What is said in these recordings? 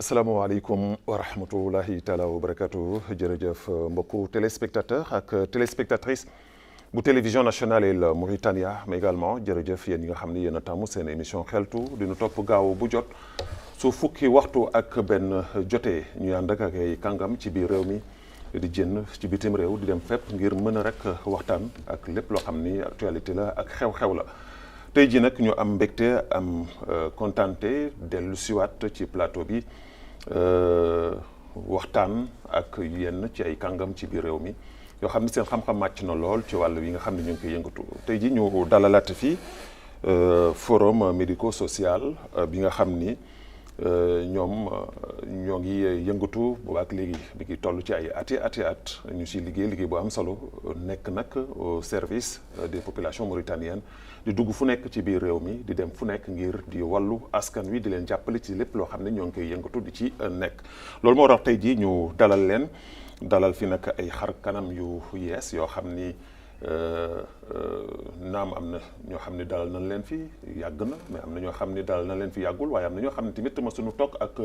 asalaamaaleykum wa rahmatulahi taala wa barakatu jërëjëf mbokku téléspectateur ak téléspectatrice bu télévision nationale El Mauritania mais également jërëjëf yéen ñi nga xam ni yéen a tàmm seen émission xeltu dinu topp gaaw bu jot su fukki waxtu ak benn jotee ñu ànd ak ay kàngam ci biir réew mi di jënn ci bitim réew di dem fépp ngir mën a rek waxtaan ak lépp loo xam ni actualité la ak xew-xew la. tey jii nag ñu am mbégte am kontante dellu siwaat ci plateau bi waxtaan ak yenn ci ay kàngam ci biir réew mi yoo xam ni seen xam-xam màcc na lool ci wàll yi nga xam ne ñu ngi koy yëngatu tey jii ñu dalalaat fii forum médico-social bi nga xam ni ñoom ñoo ngi yëngatu boobaak léegi bi ngi toll ci ay ati at ñu si liggéey bu am solo nekk nag au service des populations mauritaniennes di dugg fu nekk ci biir réew mi di dem fu nekk ngir di wàllu askan wi di leen jàppale ci lépp loo xam ne ñoo ngi koy yëngatu di ci nekk loolu moo tax tey jii ñu dalal fi nag ay xar kanam yu yees yoo xam ni naam am na ñoo xam ne dalal nañ leen fi yàgg na mais am na ñoo xam ne dalal na leen fi yàggul waaye am na ñoo xam ne tamit ma suñu toog ak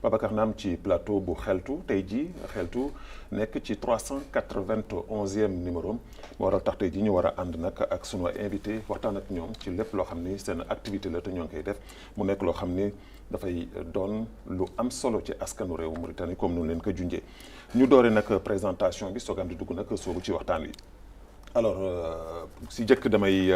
Babacar Naam ci plateau bu xeltu tey jii xeltu nekk ci 391e numéro moo waral tax tey jii ñu war a ànd nag ak sunu invité waxtaan ak ñoom ci lépp loo xam ni seen activité la te ñoo ngi koy def mu nekk loo xam ni dafay doon lu am solo ci askanu réewu Mauritanie comme nu leen ko junjee ñu doore nag présentation bi soogam di dugg nag soobu ci waxtaan wi. alors si njëkk damay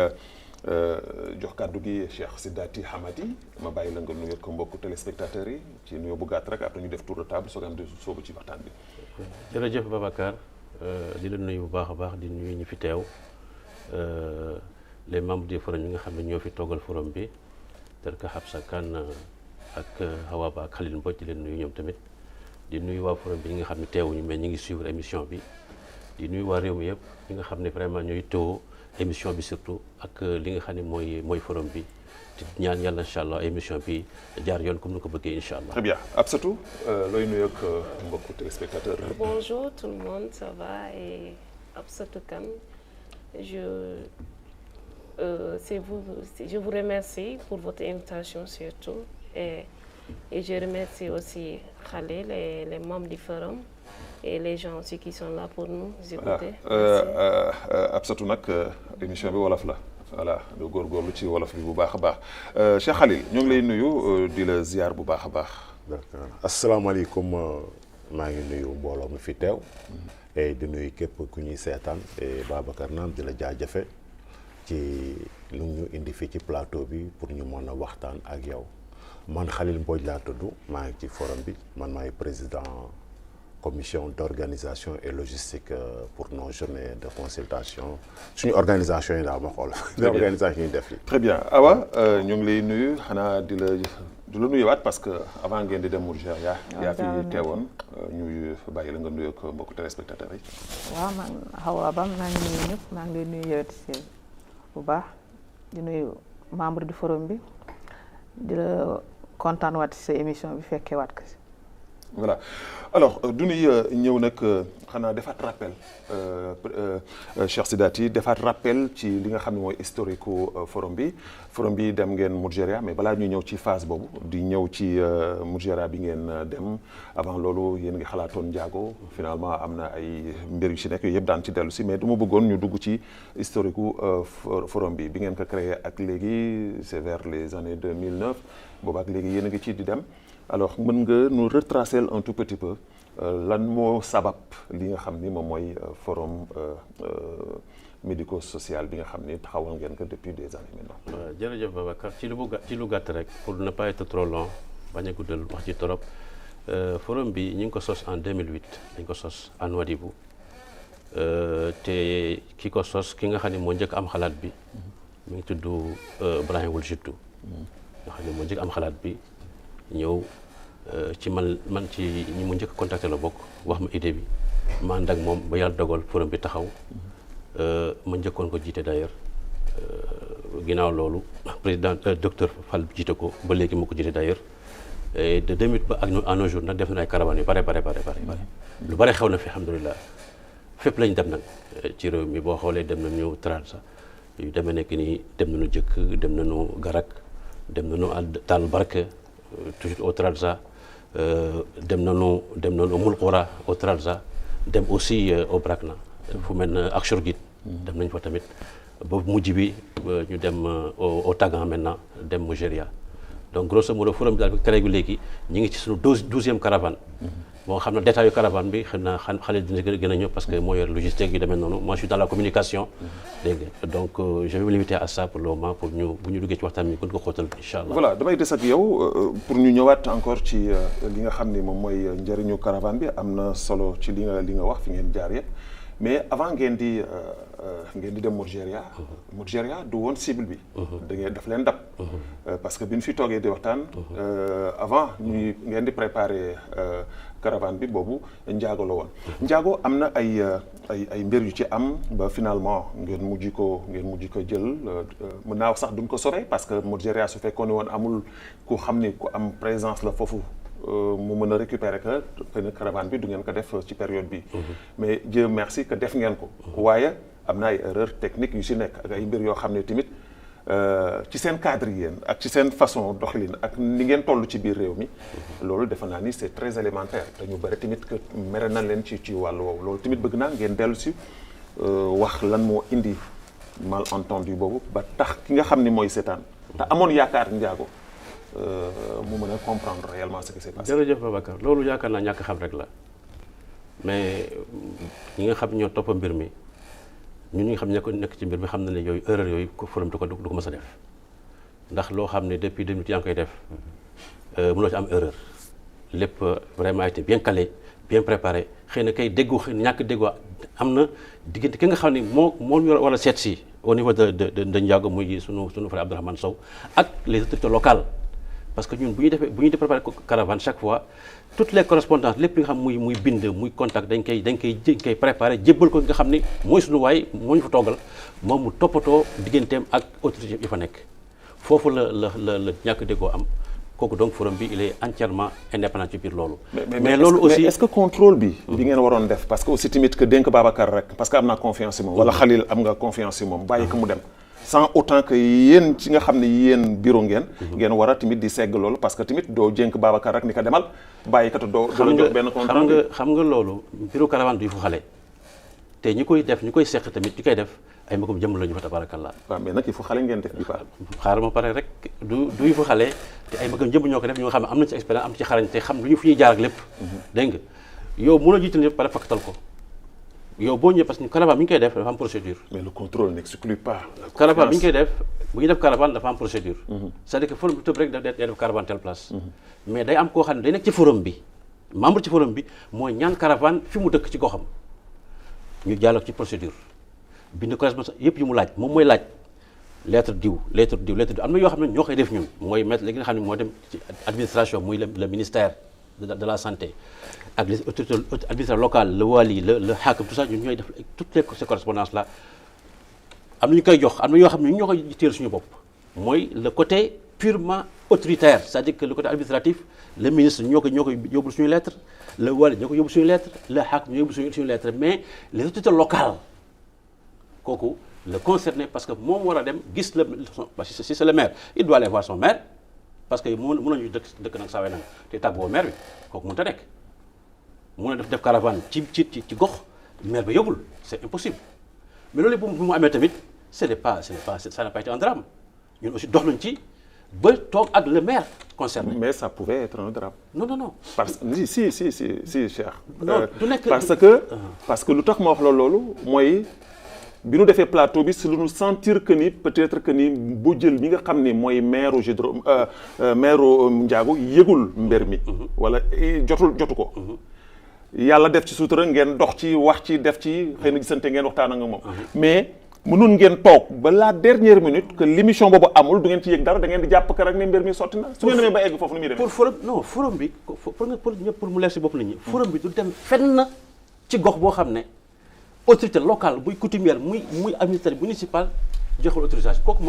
jox kàddu gi Cheikh Sidati Hamadi ma bàyyi la nga nuyoo ko mbokku téléspectateurs yi ci nuyoo bu gàtt rek après ñu def tour de table soogam di soobu ci waxtaan bi. jërëjëf Babacar di la nuyu bu baax a baax di nuyu ñi fi teew les membres du forum yi nga xam ne ñoo fi toogal forum bi tel que Habsa Kane ak Hawa Ba ak Khalil Mbodj di leen nuyu ñoom tamit di nuyu waa forum bi ñi nga xam ne teewuñu mais ñu ngi suivre émission bi. di nuyu waa réew mi yëpp ñi nga xam ne vraiment ñooy teewoo émission bi surtout ak li nga xam ne mooy forum bi te ñaan yàlla incha allah émission bi jaar yoon comme ni ko bëggee incha allah. très bien Absatou looy nuyu ak mbokku téléspectateurs. Bonjour tout le monde, ça va et Absatou Kane je vous remercie pour votre invitation surtout et je remercie aussi Khalil et les membres du forum. et les gens aussi qui sont là pour nous écouter. Absatou nag émission bi wolof la voilà lu góorgóorlu ci wolof bi bu baax a baax Cheikh Khalil ñoo ngi lay nuyu di la ziar bu baax a baax. d'accord asalaamaaleykum maa ngi nuyu mbooloo mi fi teew. et di nuyu képp ku ñuy seetaan et Babacar Naam di la jaajëfe ci lu ñu indi fii ci plateau bi pour ñu mën a waxtaan ak yow man Khalil Mbodj laa tudd maa ngi ci forum bi man maay président. commission d'organisation et logistique pour nos journées de consultation suñu organisation yi daal ma xool. organisation yi def yi. très bien Awa ñu ngi lay nuyu xanaa di la nuyuwaat parce que avant ngeen di dem Mourgeria yaa fi teewoon ñuy bàyyi la nga nuyu ak mbokku téléspectateurs yi. waaw man Awa Ba maa ngi nuyu ñëpp maa ngi lay nuyu yow bu baax di nuyu membre du forum bi di la kontaan waat ci sa émission bi fekkee waat ko si. voilà alors du ñuy ñëw nag xanaa defaat rappel Cheikh Sidati defaat rappel ci li nga xam ne mooy historique forum bi dem ngeen Mourgeria mais balaa ñuy ñëw ci phase boobu di ñëw ci Mourgeria bi ngeen dem avant loolu yéen ngi xalaatoon njaago finalement am na ay mbir yu ci nekk yooyu yëpp daan ci dellu si mais du ma bëggoon ñu dugg ci historique forum bi ngeen ko créé ak léegi c'est vers les années 2009 boobu ak léegi yéen a ngi ci di dem. alors mën nga nous retracer un tout petit peu lan moo sabab li nga xam ni moom mooy forum médico-social bi nga xam ni taxawal ngeen ko depuis des années maintenant. jërëjëf Babacar ci lu gàtt rek pour ne pas être trop long bañ a guddal wax ci trop forum bi ñu ngi ko sos en 2008 dañ ko sos à Nouadhibou te ki ko sos ki nga xam ne moo njëkk am xalaat bi mu ngi tudd Brahim Wul Jittu nga xam ne moo njëkk am xalaat bi. ñëw ci man ci ñi mu njëkk a contacté la bokk wax ma idée bi ma ànd ak moom ba yàlla dogal forum bi taxaw ma njëkkoon ko jiite d'ailleurs ginnaaw loolu président docteur Fall jiite ko ba léegi ma ko jiite d'ailleurs et de 2008 ba ak à nos jours nag def na ay caravanes yu bare lu bare xew na fi alhamdulilah fépp lañ dem nag ci réew mi boo xoolee dem nañu Trarza yu demee nekk nii dem nañu jëkk dem nañu Garak dem nañu Tal Barke toujours au Trarza dem nañu Mulqura au Trarza dem aussi au Brakna fu mel ne ak Chorguit dem nañ fa tamit ba mujj bi ñu dem au Tagan maintenant dem Nigeria donc grosso modo forum bi daal tere bi léegi ñu ngi ci suñu 12e caravane bon xam na détail yu caravane bi xam naa xale dina gën a ñëw parce que moo yor logistique yu demee noonu moi je suis dans la communication dégg nga donc je vais me limiter à ça pour le moment pour ñu bu ñu duggee ci waxtaan bi gën ko xóotal incha allah. voilà damay des ak yow pour ñu ñëwaat encore ci li nga xam ni moom mooy njëriñu caravane bi am na solo ci li nga wax fi ngeen jaar yëpp mais avant ngeen di dem Nigeria du woon cible bi. da ngeen daf leen dab. parce que bi ñu fi toogee di waxtaan. avant ngeen di préparer caravane bi boobu njaago la woon. njaago am na ay mbir yu ci am ba finalement ngeen mujj ko jël mën naa wax sax duñ ko sore parce que Nigeria su fekkoon ne woon amul ku xam ni ku am présence la foofu. mu mën a récupérer que xëy na caravane bi du ngeen ko def ci période bi mais Dieu merci que def ngeen ko waaye am na ay erreur technique yu ci nekk ak ay mbir yoo xam ne tamit ci seen cadre yi yéen ak ci seen façon doxalin ak ni ngeen toll ci biir réew mi loolu defe naa ni c'est très élémentaire dañu bëri tamit que mere na leen ci wàllu woowu loolu tamit bëgg naa ngeen dellu si wax lan moo indi malentendu boobu ba tax ki nga xam ni mooy seetaan te amoon yaakaar njaago mu mën a comprendre réellement ce qui s'est passé. jërëjëf Babacar loolu yaakaar naa ñàkk xam rek la mais ñi nga xam ñoo topp mbir mi ñun ñi nga xam ne nekk ci mbir mi xam na ne yooyu erreur yooyu ko forum du ko mës a def ndax loo xam ne depuis 2000 yaa ngi koy def mënoo ci am erreur lépp vraiment a été bien calé bien préparé xëy na kay déggu ñàkk déggu am na diggante ki nga xam ne moo ñu war a seet si au niveau de Ndiago muy sunu frère Abdourahmane Sow ak les autorités locales. parce que ñun bu ñuy préparer caravane chaque fois toutes les correspondances lépp li nga xam muy bind muy contact dañ koy préparer jébbal ko nga xam ni mooy suñu waay moo ñu fa toogal moom mu toppatoo digganteem ak autorité yi fa nekk foofu la ñàkk déggoo am kooku donc forum bi il est entièrement indépendant ci biir loolu. mais loolu aussi mais est-ce que contrôle bi. bi ngeen waroon def parce que aussi tamit que dénk Babacar rek parce que am naa confiance ci moom. wala Khalil am nga confiance ci moom bàyyi ko mu dem. sans autant que yéen ci nga xam ne yéen bureau ngeen war a tamit di segg loolu parce que tamit doo jénk Babacar rek ni ko demal bàyyi kat doo la jox benn contrat xam nga loolu bureau caravane du fu xale te ñi koy seq tamit ñi koy def ay magum jëmm la ñu fa tabarakallah. waaw mais nag il faut xale ngeen def bi pare. xaaral ma pare rek du fu xale te ay magum jëmm ñoo ko def ñoo xam ne am nañ ci expérience am ci xarañ te xam lu ñu fu ñuy jaar ak lépp. dégg nga yow mënoo jiital ñëpp pare fakkatal ko. yow boo ñëwee parce que caravane bi ñu koy def dafa am procédure. mais le contrôle n'exclut pas. caravane bi ñu koy def bu ñu def caravane dafa am procédure. c'est-à-dire que forum bi tëb rek day def caravane telle place. mais day am koo xam ne day nekk ci forum bi membre ci forum bi mooy ñaan caravane fi mu dëkk ci goxam ñu jàll ci procédure bind correspondance yëpp yu mu laaj moom mooy laaj lettre diw am na yoo xam ne ñoo koy def ñun mooy mettre li nga xam ne moo dem ci administration muy le ministère de la santé. ak les autorités administratives locales le wali le hakim tout ça ñun ñooy def toutes ces correspondances là am na ñu koy jox am na yoo xam ne ñun ñoo koy téel suñu bopp mooy le côté purement autoritaire c'est-à-dire que le côté administratif le ministre ñoo koy yóbbul suñu lettre le wali ñoo koy yóbbul suñu lettre le hakim ñoo yóbbul suñu lettre mais les autorités locales kooku le concerné parce que moom war a dem gis si c'est le maire il doit aller voir son maire parce que mën nañu dëkk nag sawee nag te tàggoo maire bi kooku mënut a nekk mun na def caravane ci gox maire ba yóbbul c'est impossible mais loolu bu mu amee tamit ça n'a pas été un drame ñun aussi dox nañ ci ba toog ak le maire concerné. mais ça pouvait être un drame. non. parce que si Cheikh. non du nekk parce que lu tax ma wax la loolu mooy bi nu defee plateau bi si lu nu sentir que ni peut-être que ni bu jël mi nga xam ni mooy maire Ndiago yëgul mbir mi. wala jotu ko. yàlla def ci sutura ngeen dox ci wax ci def ci xëy na gisante ngeen waxtaan ak moom. mais mënoon ngeen toog ba la dernière minute que l'émission boobu amul du ngeen ci yëg dara da ngeen di jàpp rek ne mbir mi sotti na. su ngeen demee ba egg foofu nu muy demee. forum bi pour mu leer si bopp nit ñi. forum bi du dem fenn ci gox boo xam ne autorité locale buy coutumière muy administratif municipal joxul autorisation kooku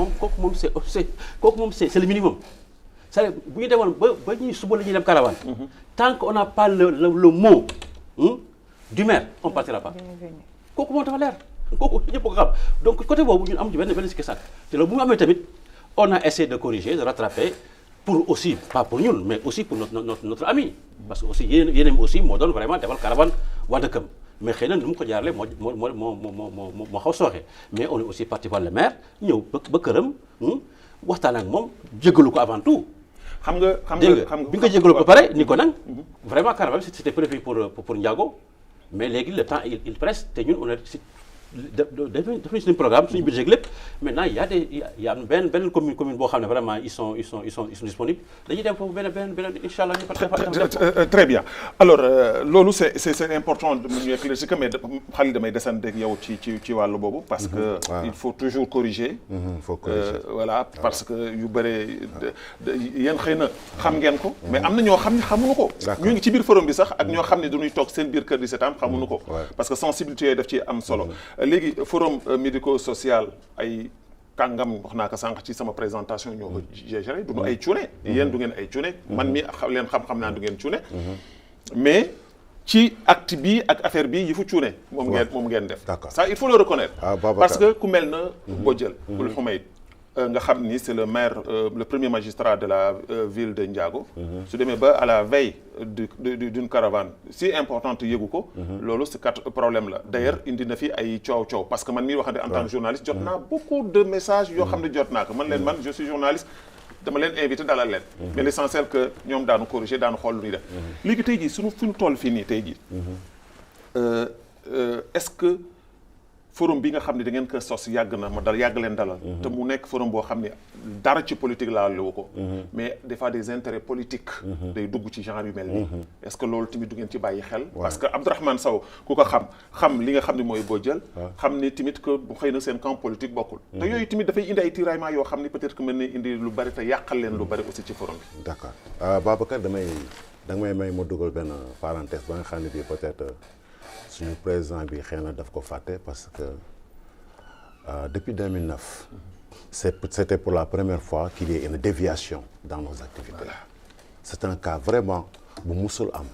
moom c'est le minimum. c'est-à-dire bu ñu demoon ba ñuy suba la ñuy dem caravane. tant qu'on n'a pas le mot du maire on partira pas. kooku moom dafa leer kooku ñëpp ko xam donc côté boobu ñun am ci benn sikki sàkk te loolu bu mu amee tamit on a essayé de corriger de rattraper pour aussi pas pour ñun mais aussi pour notre ami parce que aussi yéen aussi moo doon vraiment defal caravane waa dëkkam mais xëy na nu mu ko jaarale moo xaw sooxe mais on est aussi parti voir le maire ñëw ba këram waxtaan ak moom jéggalu ko avant tout. xam nga bi nga ko jéggalu ba pare ni ko nag vraiment caravane c'était prévu pour Ndiago mais léegi le temps il presse te ñun on est def nañu suñu programme suñu budget lépp maintenant il y a benn commune boo xam ne vraiment ils sont disponibles dañuy dem foofu benn incha allah ñu très bien alors loolu c'est important ñu éclaircir que mais Khalil damay descendre ak yow ci wàllu boobu parce que il faut toujours corriger voilà parce que yu bëre yéen xëy na xam ngeen ko mais am na ñoo xam ne xamuñu ko ñu ngi ci biir forum bi sax ak ñoo xam ne dañuy toog seen biir kër di seetaan xamuñu ko parce que sensibilité yooyu daf ci am solo léegi forum médico-social ay kàngam wax naa ko sànq ci sama présentation ñoo ko géré du ay cuune yéen du ngeen ay cuune man mi leen xam naa du ngeen cuune mais ci acte bi ak affaire bi yi fu cuune moom ngeen def ça il faut le reconnaître parce que ku mel na Bodiel Ould Houmeid nga xam ni c'est le maire le premier magistrat de la ville de Ndiago su demee ba à la veille d'une caravane si importante yëgu ko loolu c'est problème la d'ailleurs indi na fi ay coow parce que man mii waxante en tant que journaliste jot naa beaucoup de messages yoo xam ne jot naa ko man je suis journaliste dama leen invité dalal leen mais l'essentiel que ñoom daanu corriger daanu xool lu ñuy def léegi tey jii fi ñu toll fii nii tey jii est-ce que forum bi nga xam ne da ngeen ko sos yàgg na ma yàgg leen dalal te mu nekk forum boo xam ne dara ci politique laa lewu ko mais des fois des intérêts politiques day dugg ci genre yu mel nii est-ce que loolu tamit du ngeen ci bàyyi xel parce que Abdourahmane Sow ku ko xam li nga xam ne mooy Bodiel xam ne tamit que bu xëy na seen camp politique bokkul te yooyu tamit dafay indi ay tiraillement yoo xam ne peut-être que mën na indi lu bari te yàqal leen lu bari aussi ci forum bi d'accord Babacar da nga may ma dugal benn parenthèse ba nga xam ne bii peut-être suñu président bi xëy na daf ko fàtte parce que depuis 2009 c'était pour la première fois qu'il y ait une déviation dans nos activités c'est un cas vraiment bu musul am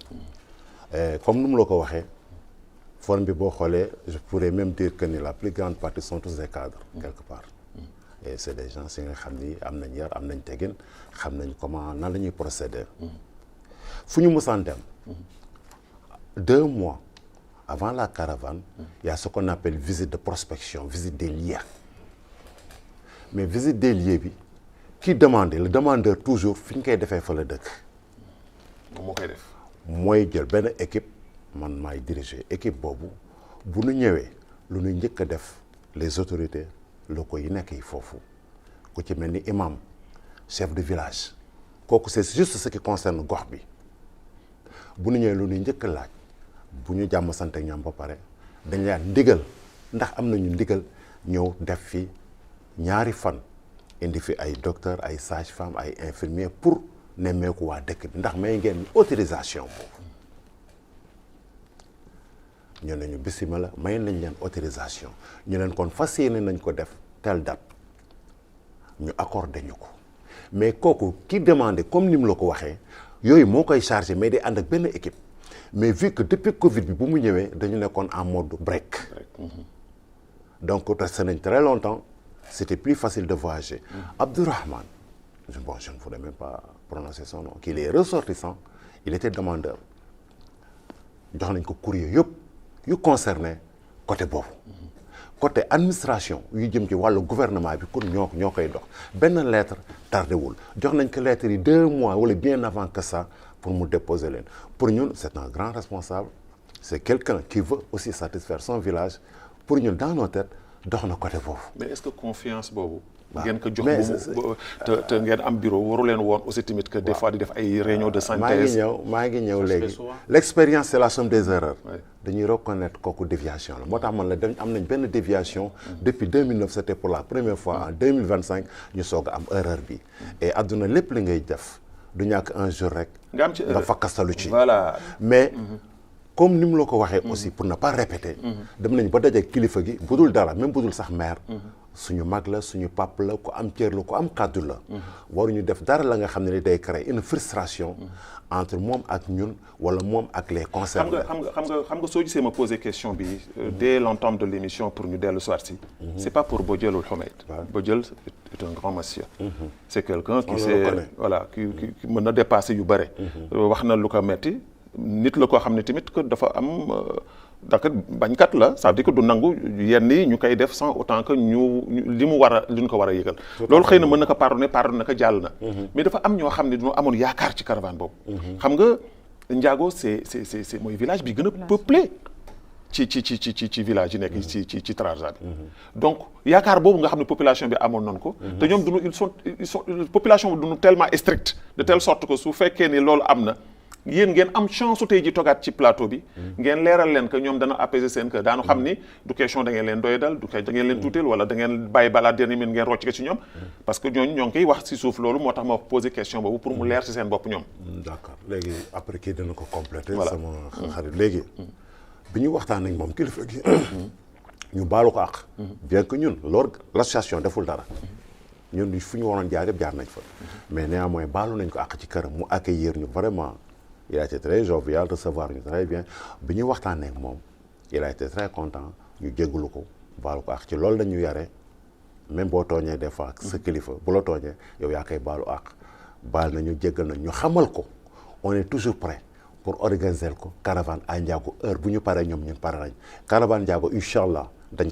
comme nu mu la ko waxee forum bi boo xoolee je pourrais même dire que ni la plus grande partie sont tous des cadres quelque part et c'est des gens si nga xam ni am nañ yar am nañ teggin xam nañ comment nan la ñuy procéder fu ñu musaan dem 2 mois avant la caravane, il y a ce qu'on appelle visite de prospection, visite des lieux. Mais visite des lieux, qui demande, le demandeur toujours, fin qu'il fait fa la dëkk. Mooy jël benn équipe, man maay diriger équipe boobu, bu ñu ñëwee lu ñu njëkk a def les autorités locaux yi nekk yi foofu ku ci mel ni imam, chef de village, kooku c'est juste ce qui concerne gox bi. Bu ñu ñëwee lu ñu njëkk a laaj. bu ñu jàmm sant ak ñoom ba pare dañ leen ndigal ndax am nañu ndigal ñëw def fi ñaari fan indi fi ay docteur ay sage-femme ay infirmier pour nemmeeku waa dëkk bi ndax may ngeen autorisation boobu ñu ne ñu bismillah may nañ leen autorisation ñu leen kon fas yéene nañ ko def telle date ñu accordé ñu ko mais kooku ki demandé comme ni mu la ko waxee yooyu moo koy chargé mais day ànd ak benn équipe mais vu que depuis Covid bi bu mu ñëwee dañu nekkoon en mode break donc resté nañ très longtemps c'était plus facile de voyager Abdourahmane je ne voudrais même pas prononcer son nom qu'il est ressortissant il était demandeur jox nañ ko courrier yëpp yu concerné côté boobu côté administration yu jëm ci wàllu gouvernement bi kon ñoo koy dox benn lettre tardé wul jox nañ ko lettre yi 2 mois wala bien avant que ça pour mu déposer leen pour ñun c'est un grand responsable c'est quelqu'un qui veut aussi satisfaire son village pour ñun dans nos têtes dox na côté boobu. mais est-ce que confiance boobu. ngeen ko jox boobu te ngeen am bureau waru leen woon aussi tamit que des fois di def ay réunions de synthèse. maa ngi ñëw léegi l'expérience c'est la somme des erreurs. dañuy reconnaître kooku déviation la moo tax man la am nañ benn déviation. depuis 2009 c'était pour la première fois en 2025 ñu soog a am erreur bi. et adduna lépp li ngay def du ñàkk un jour rek. nga am ci erreur nga fakkastalu ci. voilà mais. comme ni mu la ko waxee aussi pour ne pas répéter dem nañ ba daje kilifa gi budul dara même budul sax maire suñu mag la suñu pap la ku am cër la ku am kàddu la waruñu def dara la nga xam ne day créer une frustration entre moom ak ñun wala moom ak les concernés. xam nga soo gisee ma poser question bi dès l'entame de l'émission pour ñu dellu soir si c'est pas pour Bodiel ou Homeid. Bodiel est un grand monsieur. C'est quelqu'un qui sait voilà qui mën na dépasser yu bare. wax na lu ko metti nit la koo xam ne tamit que dafa am daka bañkat la ça veut dire que du nangu yenn yi ñu koy def sans autant que li mu war a li ñu ko war a yëgal loolu xëy na mën na ko pardonner na ko jàll na mais dafa am ñoo xam ne dañoo amoon yaakaar ci caravane boobu xam nga Ndiago c'est mooy village bi gën a peuplé ci village yi nekk ci Trarza bi donc yaakaar boobu nga xam ne population bi amoon nañ ko te ñoom ils sont population bi duñu tellement strict de telle sorte que su fekkee ni loolu am na yéen ngeen am chance su tey ji togaat ci plateau bi ngeen leeral leen que ñoom dana apaiser seen que daanu xam ni du question da ngeen leen doy dal du question da ngeen leen tuuteel wala da ngeen bàyyi balaa dernière minute ngeen rocc ko ci ñoom parce que ñooñu ñoo ngi koy wax si suuf loolu moo tax ma poser question boobu pour mu leer si seen bopp ñoom d'accord léegi après kii dana ko compléter sama xarit léegi bi ñu waxtaan ak moom kilifa gi ñu baalu ko àq bien que ñun loolu l'association deful dara ñun fu ñu waroon jaar yëpp jaar nañ fa mais néanmoins baalu nañ ko àq ci këram mu accueillir ñu vraiment il a été très jovial recevoir ñu très bien bi ñu waxtaanee ak moom il a été très content ñu jéggalu ko baalu ko àq ci loolu dañu yare même boo tooñee des fois sa kilifa bu la tooñee yow yaa koy baalu àq baal nañu jéggal nañ ñu xamal ko on est toujours prêt pour organiser ko caravane à Ndiago heure bu ñu paree ñoom ñun pare nañ caravane Ndiago incha allah dañ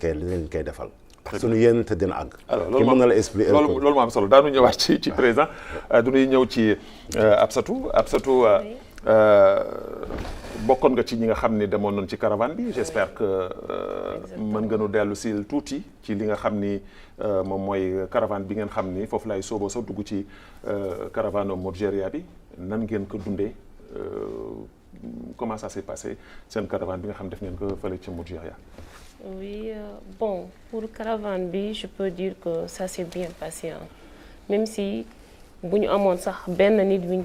koy defal suñu yéen te dina àgg. alors mën na la expliquer loolu moo am solo daanu ñëwaat ci président du ñuy ñëw ci Absatou bokkoon nga ci ñi nga xam ni demoon nañ ci caravane bi j'espère que mën nga nu dellu si tuuti ci li nga xam ni moom mooy caravane bi ngeen xam ni foofu lay sooboo sa dugg ci caravane Modjeria bi nan ngeen ko dundee comment ça s'est passé seen caravane bi nga xam def ngeen ko fële ci Modjeria. Oui, bon, pour caravane bi, je peux dire que ça s'est bien passé. Hein. Même si, si nous avons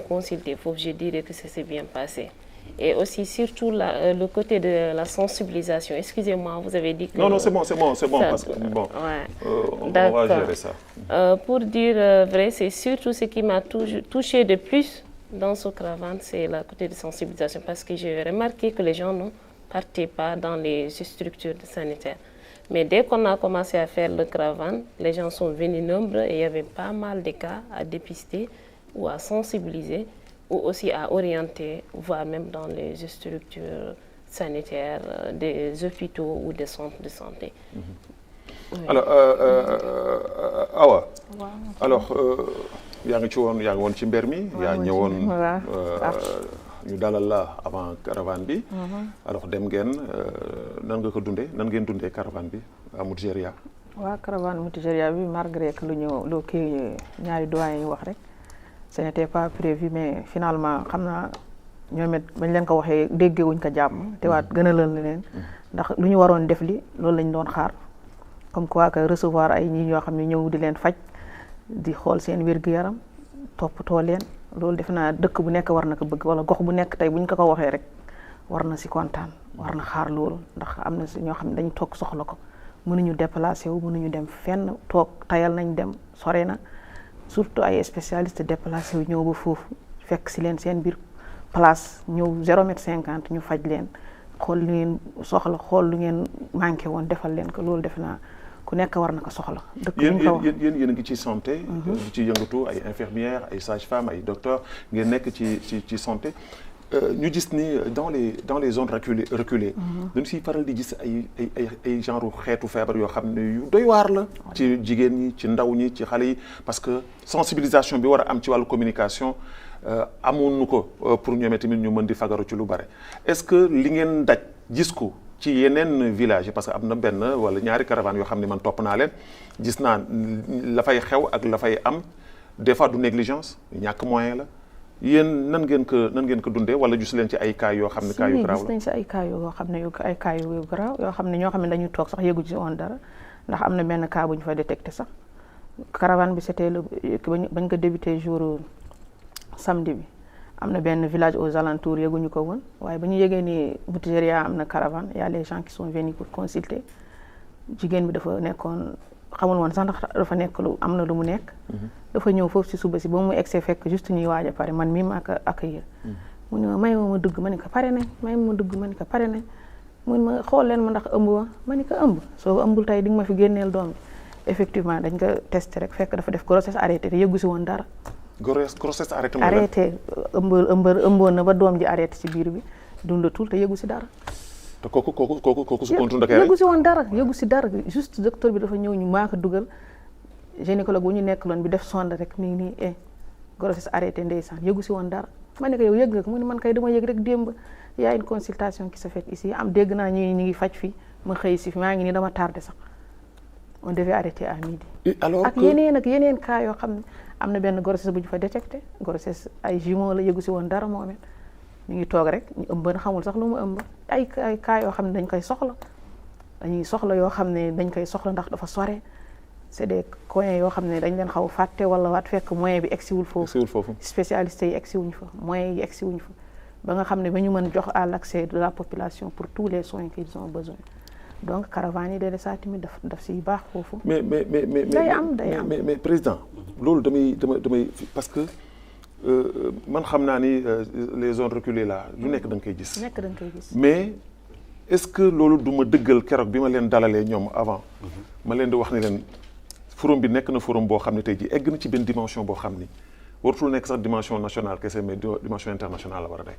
consulté, je dirais que ça s'est bien passé. Et aussi, surtout le côté de la sensibilisation. Excusez-moi, vous avez dit que... Non, c'est bon, ça, parce que, bon, ouais. On va gérer ça. Pour dire vrai, c'est surtout ce qui m'a touché de plus dans ce caravane, c'est le côté de sensibilisation. Parce que j'ai remarqué que les gens ne partaient pas dans les structures sanitaires. Mais dès qu'on a commencé à faire le caravane, les gens sont venus nombreux et il y avait pas mal de cas à dépister ou à sensibiliser ou aussi à orienter, voire même dans les structures sanitaires, des hôpitaux ou des centres de santé. Oui. Alors, Awa, alors, yaa ngi woon ci mbir mi yaa ñëwoon ñu dalal la avant caravane bi alors dem ngeen nan nga ko dundee nan ngeen dundee caravane bi à Modjeria. waaw caravane Modjeria bi malgré que lu kii ñaari doyen yi wax rek ce n'était pas prévu mais finalement xam naa ñoom it bañ leen ko waxee déggewuñ ko jàmm te waat gën a leen ndax lu ñu waroon def li loolu lañ doon xaar comme quoi que recevoir ay ñi ñoo xam ne ñëw di leen faj di xool seen wér-gu-yaram toppatoo leen loolu defe naa dëkk bu nekk war na ko bëgg wala gox bu nekk tey bu ñu ko waxee rek war na si kontaan war na xaar loolu ndax am na si ñoo xam ne dañu toog soxla ko mënuñu déplacé wu mënuñu dem fenn toog tayal nañ dem sore na surtout ay spécialiste déplacé wu ñëw ba foofu fekk si leen seen biir place ñëw 0,50 m ñu faj leen xool lu ngeen soxla xool lu ngeen manqué woon defal leen ko loolu defe naa ku nekk war na ko soxla. dëkk yéen a ngi ci santé. di ci yëngatu ay infirmières ay sages-femmes ay docteurs ngeen nekk ci santé. ñu gis ni dans les zones reculées. dañu siy faral di gis ay genre xeetu feebar yoo xam ne yu doy waar la. ci jigéen ñi ci ndaw ñi ci xale yi parce que sensibilisation bi war a am ci wàllu communication amoon ko pour ñoom tamit ñu mën di fagaru ci lu bare est-ce que li ngeen daj gis ko. ci yeneen village yi parce que am na benn wala ñaari caravane yoo xam ne man topp naa leen gis naa la fay xew ak la fay am des fois du négligence ñàkk moyen la yéen nan ngeen ko dundee wala gis leen ci ay cas yoo xam ne cas yu garaaw la gis nañ si ay cas yoo xam ne ay cas yu garaaw yoo xam ne ñoo xam ne dañuy toog sax yëgu ci woon dara ndax am na benn cas bu ñu fa détecté sax caravane bi c'était bañ ko débuté jour samedi bi am na benn village aux alentours yëguñu ko woon waaye ba ñu yëgee ni Modjeria am na caravane y a les gens qui sont venus pour consulter jigéen bi dafa nekkoon xamul woon sax ndax dafa nekk lu am na lu mu nekk. dafa ñëw foofu si suba si ba mu egsee fekk juste ñuy waaj a pare man mii maa ko accueillir. mu ne may ma dugg ma ne ko pare nañ may ma dugg ma ne ko pare nañ mun ma xool leen ma ndax ëmb ma ne ko ëmb soo ëmbul tey di nga ma fi génneel doom bi effectivement dañ ko testé rek fekk dafa def grossesse arrêté te yëggu si woon dara. grossesse arrêté ëmboon na ba doom ji arrêté si biir bi dundatul te yëggu si dara. te kooku su kontu ndakee yëgu si woon dara yëgu si dara juste docteur bi dafa ñëw ñu maa ko dugal gynécologue bu ñu nekk loon bi def sonde rek mi ngi nii grossesse arrêté ndeysaan yëgu si woon dara ma ne ko yow yëg nga ko mu ne man kay dama yëg rek démb y a une consultation qui se fait ici am dégg naa ñu ngi faj fii ma xëy si maa ngi nii dama tardé sax on devait arrêter à midi. alors ak yeneen cas yoo xam ne am na benn grossesse bu ñu fa détecté grossesse ay jumeaux la yëgu si woon dara moom it ñu ngi toog rek ñu ëmb na xamul sax lu mu ëmb ay cas yoo xam ne dañ koy soxla yoo xam ne dañ koy soxla ndax dafa sore c'est des coins yoo xam ne dañ leen xaw fàtte wala waat fekk moyen bi egsiwul foofu spécialistes yi egsiwuñ fa moyens yi egsiwuñ fa ba nga xam ne ba ñu mën jox à l'accès de la population pour tous les soins qu'ils ont besoin donc caravane yi de saa tamit daf siy baax foofu. mais day am mais président loolu damay parce que man xam naa ni les zones reculées là lu nekk da nga koy gis. mais est-ce que loolu du ma dëggal keroog bi ma leen dalalee ñoom avant. ma leen di wax ni leen forum bi nekk na forum boo xam ne tey jii egg na ci benn dimension boo xam ni waratul nekk sax dimension nationale kese mais dimension internationale la war a nekk.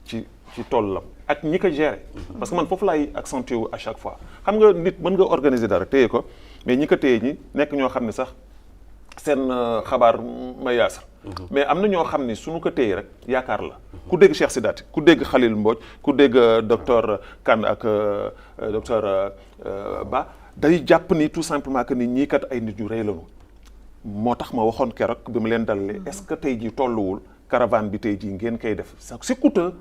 ci tool la ak ñi ko gérer. parce que man foofu laay accentuer wu à chaque fois xam nga nit mën nga organiser dara téye ko mais ñi ko téye ñi nekk ñoo xam ne sax seen xabaar ma yaasar. mais am na ñoo xam ni suñu ko téye rek yaakaar la ku dégg Cheikh Sidaati ku dégg Khalil Mbodj ku dégg docteur Kane ak docteur Ba day jàpp ni tout simplement que ni ñii kat ay nit ñu rëy lañu moo tax ma waxoon keroog bi ma leen dalalee est-ce que tey jii tolluwul caravane bi tey jii ngeen koy def c'est coûteux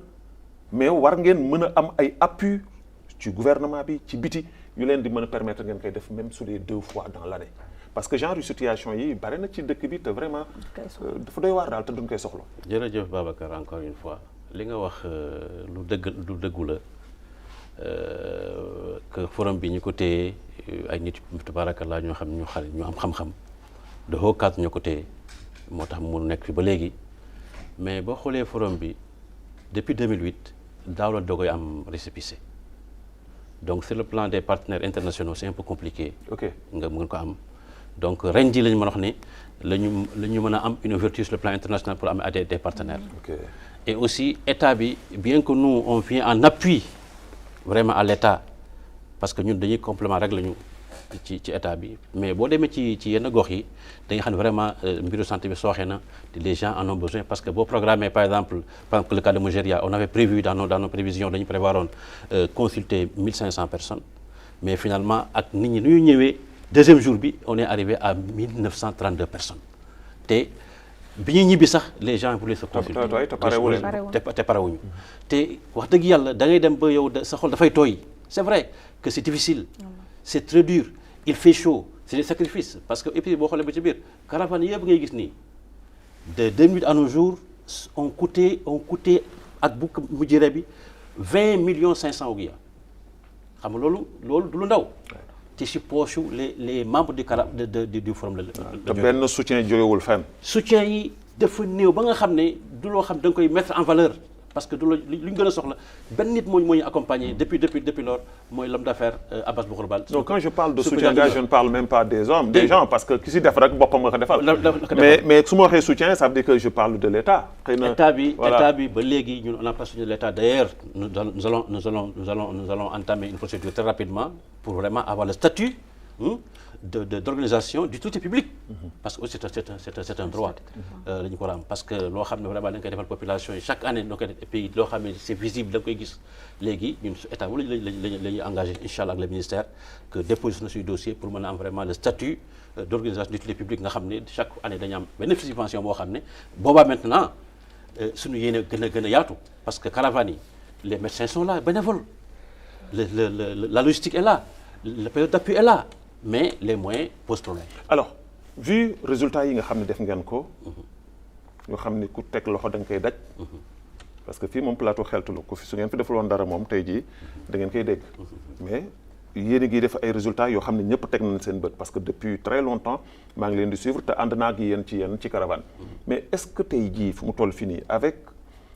mais war ngeen mën a am ay appui ci gouvernement bi ci biti yu leen di mën a permettre ngeen koy def même sur les 2 fois dans l'année parce que genre situation yi bari na ci dëkk bi te vraiment dafa doy waar daal te duñ koy soxla. jërëjëf Babacar encore une fois li nga wax lu dëggu la que forum bi ñu ko téye ay nit tabarakallah ñoo xam ñu am xam-xam de haut cadre ñoo ko téye moo tax mu nekk fi ba léegi mais boo xoolee forum bi depuis 2008 daaw la dogoy am récépissé donc sur le plan des partenaires internationaux c'est un peu compliqué. ok nga mën ko am. donc ren jii lañu mën a wax ni la ñu mën a am une ouverture sur le plan international pour am des partenaires. Okay. Et aussi état bi bien que nous on vient en appui vraiment à l'état parce que ñun dañuy complément rek lañu ci état bi mais boo demee ci yenn gox yi da nga xam ne vraiment mbiru santé bi sooxee na les gens en ont besoin parce que boo programmé par exemple le cas de Mougéria on avait prévu dans nos prévisions dañu prévoiroon consulter 1500 personnes mais finalement ak nit ñi nu ñu ñëwee. Deuxième jour bi on est arrivé à 1932 personnes te bi ñuy ñibbi sax les gens voulaient se consulter te parewuñu te wax dëgg yàlla da ngay dem ba yow sa xol dafay tooy c'est vrai que c'est difficile c'est très dur il fait chaud c'est des sacrifices parce que et puis boo xoolee ba ci biir caravane yëpp ngay gis nii de 2008 à nos jours on coûtait ak bu mujjëre bi 20,500,000 ouguiya xam nga loolu du lu ndaw te si poche les membres du forum la. te benn soutien jógewul fenn. soutien yi dafa néew ba nga xam ne du loo xam da nga koy mettre en valeur parce que du lu ñu gën a soxla benn nit moo ñu accompagné depuis lors mooy l'homme d'affaires Abbas Boukhourbal. donc quand je parle de soutien gars je ne parle même pas des hommes des gens parce que ki si def rek boppam nga ko defal. mais su ma waxee soutien ça veut dire que je parle de l'État. xëy na état bi ba léegi ñun on n'a pas soutenu l'État d'ailleurs nous allons entamer une procédure très rapidement pour vraiment avoir le statut d'organisation d'utilité publique parce que aussi c'est un droit la ñu ko war a am parce que loo xam ne vraiment da nga koy defal population yi chaque année doo koy def et puis loo xam ne c'est visible da nga koy gis léegi ñun su état wala la ñuy engagé incha allah ak le ministère que déposer na suy dossier pour mën a am vraiment le statut d'organisation d'utilité publique nga xam ne chaque année dañu am benn subvention boo xam ne boobaa maintenant suñu yéene gën a yaatu parce que caravane yi les médecins sont là bénévoles la logistique est là le période d'appui est là mais les moyens posent problème. alors vu résultats yi nga xam ne def ngeen ko yoo xam ne ku teg loxo da nga koy daj parce que fii moom plateau xeltu la ko fi su ngeen fi deful woon dara moom tey jii da ngeen koy dégg mais yéen a ngi def ay résultats yoo xam ne ñëpp teg nañ seen bët parce que depuis très longtemps maa ngi leen di suivre te ànd naa ak yéen ci caravane mais est-ce que tey jii fu mu toll fii nii avec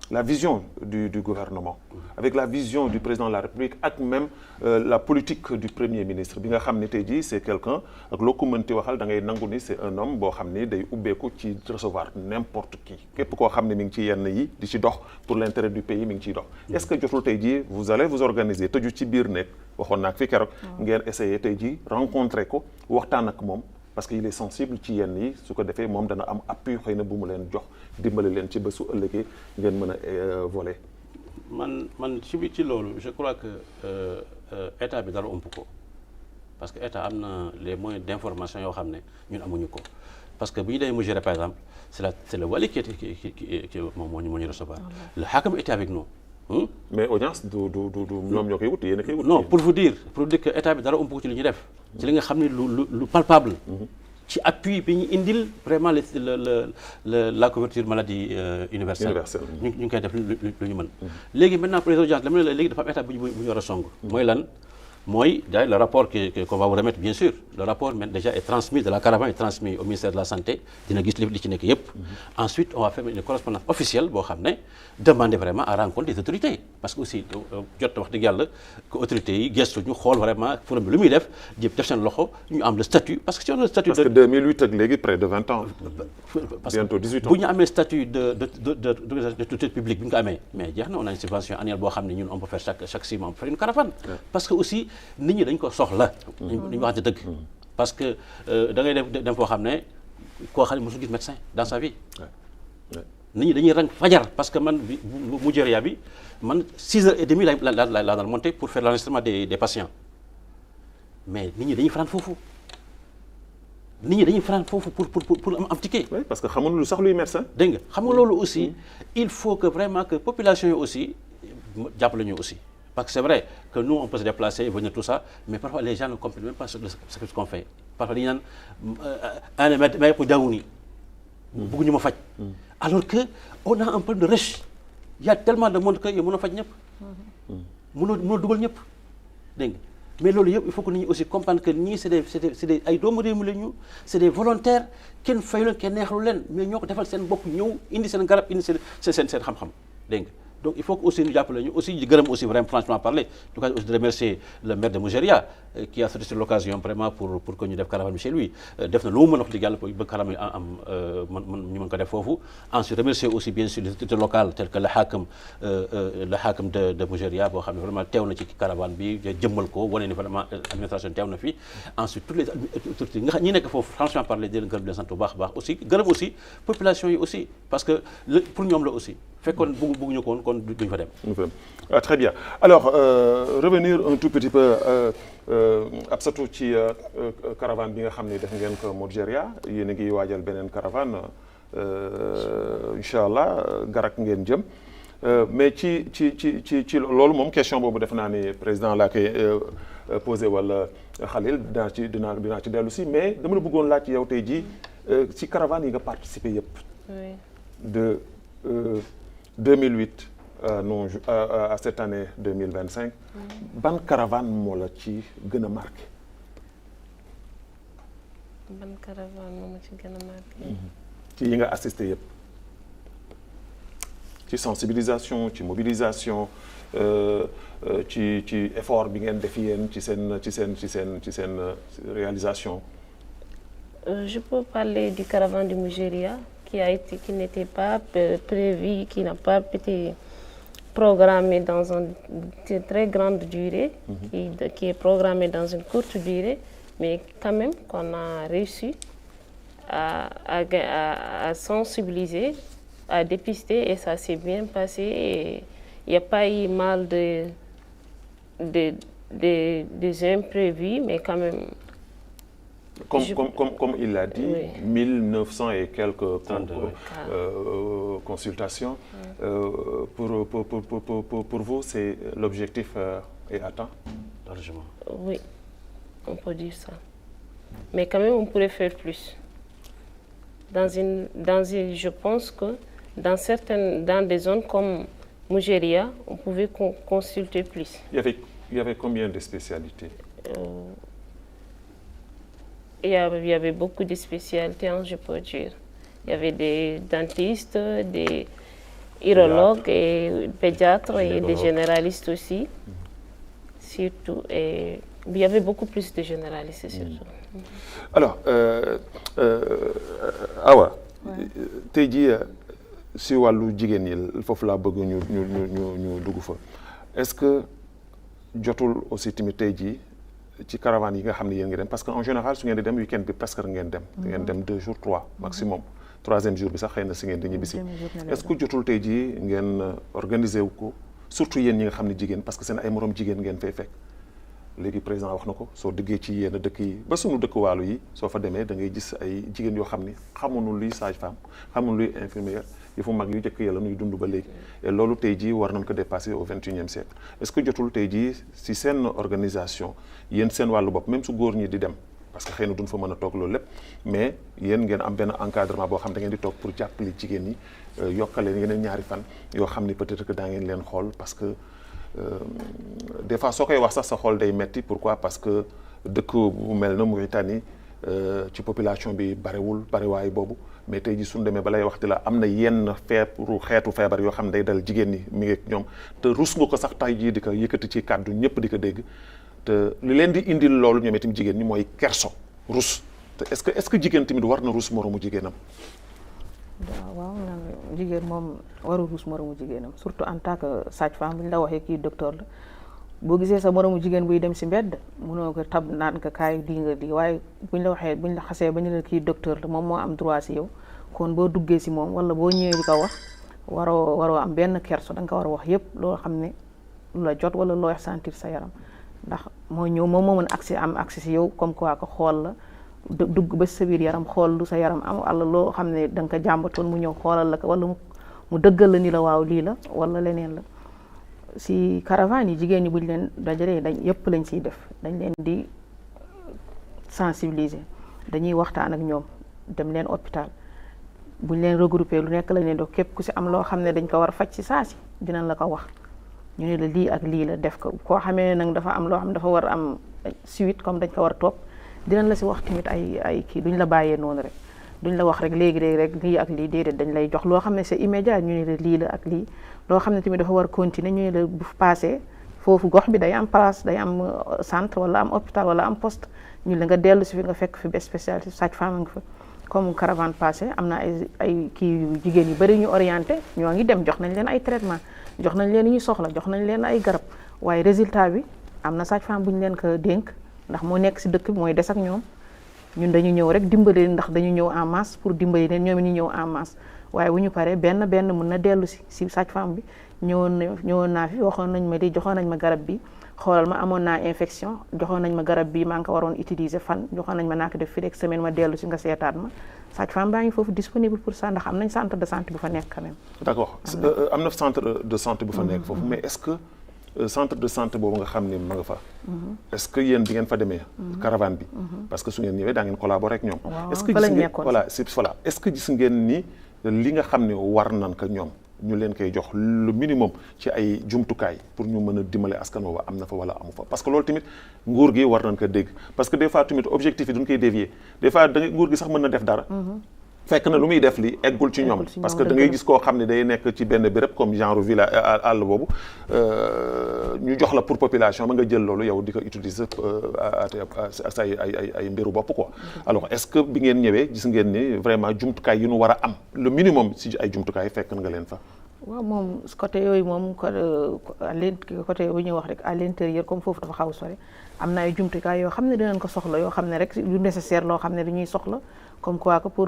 la vision du gouvernement avec la vision du président de la République ak même la politique du premier ministre bi nga xam ne tey jii c'est quelqu'un ak loo ko mënti waxal da ngay nangu ni c'est un homme boo xam ni day ubbeeku ci recevoir n'importe qui képp koo xam ne mi ngi ci yenn yi di ci dox pour l'intérêt du pays mi ngi ciy dox est-ce que jotul tey jii vous allez vous organiser tëju ci biir nekk waxoon naa fi keroog ngeen essayer tey jii rencontrer ko waxtaan ak moom parce que il est sensible ci yenn yi su ko defee moom dana am appui xëy na bu mu leen jox dimbali leen ci ba su ëllëgee ngeen mën a voler. man ci loolu je crois que état bi dara ëmp ko parce que état am na les moyens d'information yoo xam ne ñun amuñu ko parce que bu ñu demee mu gérer par exemple c'est le wali qui moom moo ñu recevoir le hakam était avec nous. mais audience du ñoom ñoo koy wut yéen a koy wut. non pour vous dire que état bi dara ëmp ko ci li ñu def. ci li nga xam ne lu palpable. ci appui bi ñu indil vraiment la couverture maladie universelle. ñu ngi koy def lu ñu mën. léegi maintenant pour les audiences dama ne la léegi dafa am état bu ñu war a song. mooy lan mooy le rapport qu'on va vous remettre bien sûr le rapport même déjà est transmis de la caravane est transmis au ministère de la santé dina gis li ci nekk yëpp. ensuite on va faire une correspondance officielle boo xam ne demander vraiment à rencontre des autorités parce que aussi jot wax dëgg yàlla que autorités yi gestu ñu xool vraiment forum bi lu muy def def seen loxo ñu am le statut parce que si on a le statut. parce que 2008 ak léegi près de 20 ans. bientôt 18 ans bu ñu amee statut d'autorité publique bi ñu ko amee mais jeex na on a une subvention annuelle boo xam ne ñun on peut faire chaque 6 mois on peut faire une caravane. parce que aussi nit ñi dañ ko soxla. dañu waxante dëgg. parce que da ngay dem foo xam ne koo xam ne mosul gis médecin dans sa vie. nit ñi dañuy rang fajar parce que man Mujéria bi man 6h30 la daan monter pour faire l'enregistrement des patients mais nit ñi dañuy fanaan foofu pour am ticket. oui parce que xamuñu lu sax luy médecin. dégg nga xam nga loolu aussi il faut que vraiment que population yi aussi jàppale ñu aussi. parce que c'est vrai que nous on peut se déplacer et venir tout ça mais parfois les gens ne comprennent même pas ce qu'on fait parfois dañu naan ana may ko jàngu nii bëgguñu ma faj alors que on a un problème de rush il y a tellement de monde que yow mën a faj ñëpp mënoo dugal ñëpp dégg nga mais loolu yëpp il faut que nit ñi aussi comprendre que ñii c'est des ay doomu réew mi la ñu c'est des volontaires kenn fayu leen kenn neexalu leen mais ñoo ko defal seen bopp ñëw indi seen garab indi seen xam-xam dégg nga donc il faut que aussi ñu jàppale ñu aussi gërëm aussi vraiment franchement parler en tout cas aussi de remercier le maire de Mujéria qui a saisi l'occasion vraiment pour que ñu def caravane bi chez lui def na lu mu mën wax dëgg yàlla ba caravane yi am ñu mën ko def foofu ensuite remercier aussi bien sûr les autorités locales telles que le hakam de Mujéria boo xam ne vraiment teew na ci caravane bi jëmmal ko wane ni vraiment administration teew na fi ensuite toutes les autorités nga xam ñi nekk foofu franchement parler di leen gërëm di leen sant bu baax a baax aussi gërëm aussi population yi aussi parce que pour ñoom la aussi fekkoon bëgguñu ko woon kon duñ fa dem. Très bien alors revenir un tout petit peu Absatou ci caravane bi nga xam ne def ngeen ko Mujéria yéen a ngi waajal beneen caravane incha allah Garak ngeen jëm mais ci loolu moom question boobu def naa ni président laa koy posé wala Khalil dinaa ci dellu si mais dama la bëggoon laaj yow tey jii ci caravane yi nga participé yëpp. de 2008 non à cette année 2025 ban caravane moo la ci gën a marqué. ban caravane moo ma ci gën a marqué. ci yi nga assisté yëpp ci sensibilisation ci mobilisation ci effort bi ngeen def yéen ci seen réalisation. Je peux parler du caravane de Mujéria qui n'était pas prévu, qui n'a pas été programmé dans une très grande durée, qui est programmé dans une courte durée, mais quand même qu'on a réussi à sensibiliser, à dépister et ça s'est bien passé et il n'y a pas eu mal des imprévus, mais quand même. Comme il l'a dit, oui. 1900 et quelques consultations. Pour vous, c'est l'objectif est atteint? Largement. Oui, on peut dire ça. Mais quand même, on pourrait faire plus. Je pense que dans des zones comme Mujéria, on pouvait consulter plus. Il y avait combien de spécialités? il y avait beaucoup de spécialités, hein, je peux dire. Il y avait des dentistes, des urologues et pédiatres et des généralistes aussi, surtout. Et il y avait beaucoup plus de généralistes surtout. Alors, Awa, tey jii si wàllu jigéen ñi foofu laa bëgg ñu dugg fa est-ce que jotul aussi tamit tey jii ci caravane yi nga xam ne yéen ngi dem parce que en général su ngeen di dem week-end bi presque ngeen dem 2 jours 3 maximum 3e jour bi sax xëy na si ngeen di ñibbisi est-ce que jotul tey jii ngeen organiser wu ko surtout yéen ñi nga xam ne jigéen parce que seen ay morom jigéen ngeen fay fekk léegi président wax na ko soo diggee ci yenn dëkk yi ba sunu dëkk wàllu yi soo fa demee da ngay gis ay jigéen yoo xam ni xamuñu luy sage-femme xamuñu luy infirmière yëfu mag yu njëkk yàlla nuy dund ba léegi et loolu tey jii war nañ ko dépasser au 21e siècle est-ce que jotul tey jii si seen organisation yéen seen wàllu bopp même su góor ñi di dem parce que xëy na duñ fa mën a toog loolu lépp mais yéen ngeen am benn encadrement boo xam da ngeen di toog pour jàppale jigéen ñi yokkale yeneen ñaari fan yoo xam ni peut-être que daa ngeen leen xool parce que des fois soo koy wax sax sa xool day metti pourquoi parce que dëkk bu mel na Mauritanie ci population bi bariwaay boobu mais tey ji suñu demee ba lay waxti la am na yenn xeetu feebar yoo xam ne day dal jigéen ñi mi ngi ak ñoom te rus nga ko sax tay jii di ko yëkkati ci kàddu ñëpp di ko dégg te li leen di indil loolu ñoom itam jigéen ñi mooy kerso rus te est-ce que jigéen tamit war na rus moromu jigéenam. waaw jigéen moom waru rus moromu jigéenam surtout en tant que sage-femme bu ñu la waxee kii docteur la boo gisee sa moromu jigéen buy dem si mbedd mënoo ko tab naan ko kaay di nga di waaye buñ la waxee buñ la xasee ba ñu la kii docteur la moom moo am droit si yow kon boo duggee si moom wala boo ñëwee di ko wax waroo am benn kerso da nga ko war a wax yépp loo xam ne lu la jot wala loo sentir sa yaram ndax moo ñëw moom moo mën accès si yow comme quoi ko xool la dugg ba sa biir yaram xool lu sa yaram am wala loo xam ne da nga ko jàmbatoon mu ñëw xoolal la ko wala mu dëggal la ni la waaw lii la wala leneen la si caravane yi jigéen ñi buñ leen dajalee dañ yëpp lañ siy def dañ leen di sensibiliser dañuy waxtaan ak ñoom dem leen hôpital buñ leen regrouper lu nekk lañ leen dox képp ku si am loo xam ne dañ ko war a faj si saa si dinañ la ko wax ñu ne la lii ak lii la def ko koo xamee nag dafa am loo xam ne dafa war a am suite comme dañ ko war a topp dinañ la si wax tamit ay kii duñ la bàyyee noonu rek duñ la wax rek léegi rek lii ak lii déedéet dañ lay jox loo xam ne c'est immédiat ñu ne la lii la ak lii loo xam ne tamit dafa war a continuer ñu ne la bu passé foofu gox bi day am place day am centre wala am hôpital wala am poste ñu la nga dellu si fi nga fekk fi spécialité sage-femme nga fa comme caravane passé am na ay kii yu jigéen yu bari ñu orienté ñoo ngi dem jox nañ leen ay traitement jox nañ leen ñu soxla jox nañ leen ay garab waaye résultat bi am na sage-femme bu ñu leen ko dénk ndax moo nekk si dëkk bi mooy des ak ñoom ñun dañu ñëw rek dimbali leen ndax dañu ñëw en masse pour dimbali leen ñoom ñu ñëw en masse waaye bu ñu paree benn mën na dellu si sage-femme bi ñëwoon naa fi waxoon nañ ma di joxoon nañ ma garab bi xoolal ma amoon naa infection joxoon nañ ma garab bi maa ngi ko waroon utiliser fan joxoon nañ ma naa ko def fii rek semaine ma dellu si nga seetaat ma sage-femme baa ngi foofu disponible pour ça ndax am nañ centre de santé bu fa nekk quand même. D'accord am na centre de santé bu fa nekk foofu mais est-ce que centre de santé boobu nga xam ne ma nga fa est-ce que yéen bi ngeen fa demee caravane bi parce que su ngeen ñëwee daa ngeen collaborer ak ñoom est-ce que gis ngeen voilà est-ce que gis ngeen ni li nga xam ne war nan ko ñoom ñu leen koy jox le minimum ci ay jumtukaay pour ñu mën a dimbale askan woowa am na fa wala amu fa parce que loolu tamit nguur gi war nañ ko dégg parce que des fois tamit objectif yi duñ koy dévier des fois da nguur gi sax mën na def dara fekk na lu muy def li eggul ci ñoom parce que da ngay gis koo xam ne day nekk ci benn béréb comme genre village àll boobu ñu jox la pour population ba nga jël loolu yow di ko utiliser say ay mbiru bopp quoi alors est-ce que bi ngeen ñëwee gis ngeen ni vraiment jumtukaay yi ñu war a am le minimum si ay jumtukaay fekk nga leen fa waaw moom côté yooyu moom côté bu ñuy wax rek à l'intérieur comme foofu dafa xaw sore am na ay jumtukaay yoo xam ne dinañ ko soxla yoo xam ne rek lu nécessaire loo xam ne dañuy soxla comme quoi que pour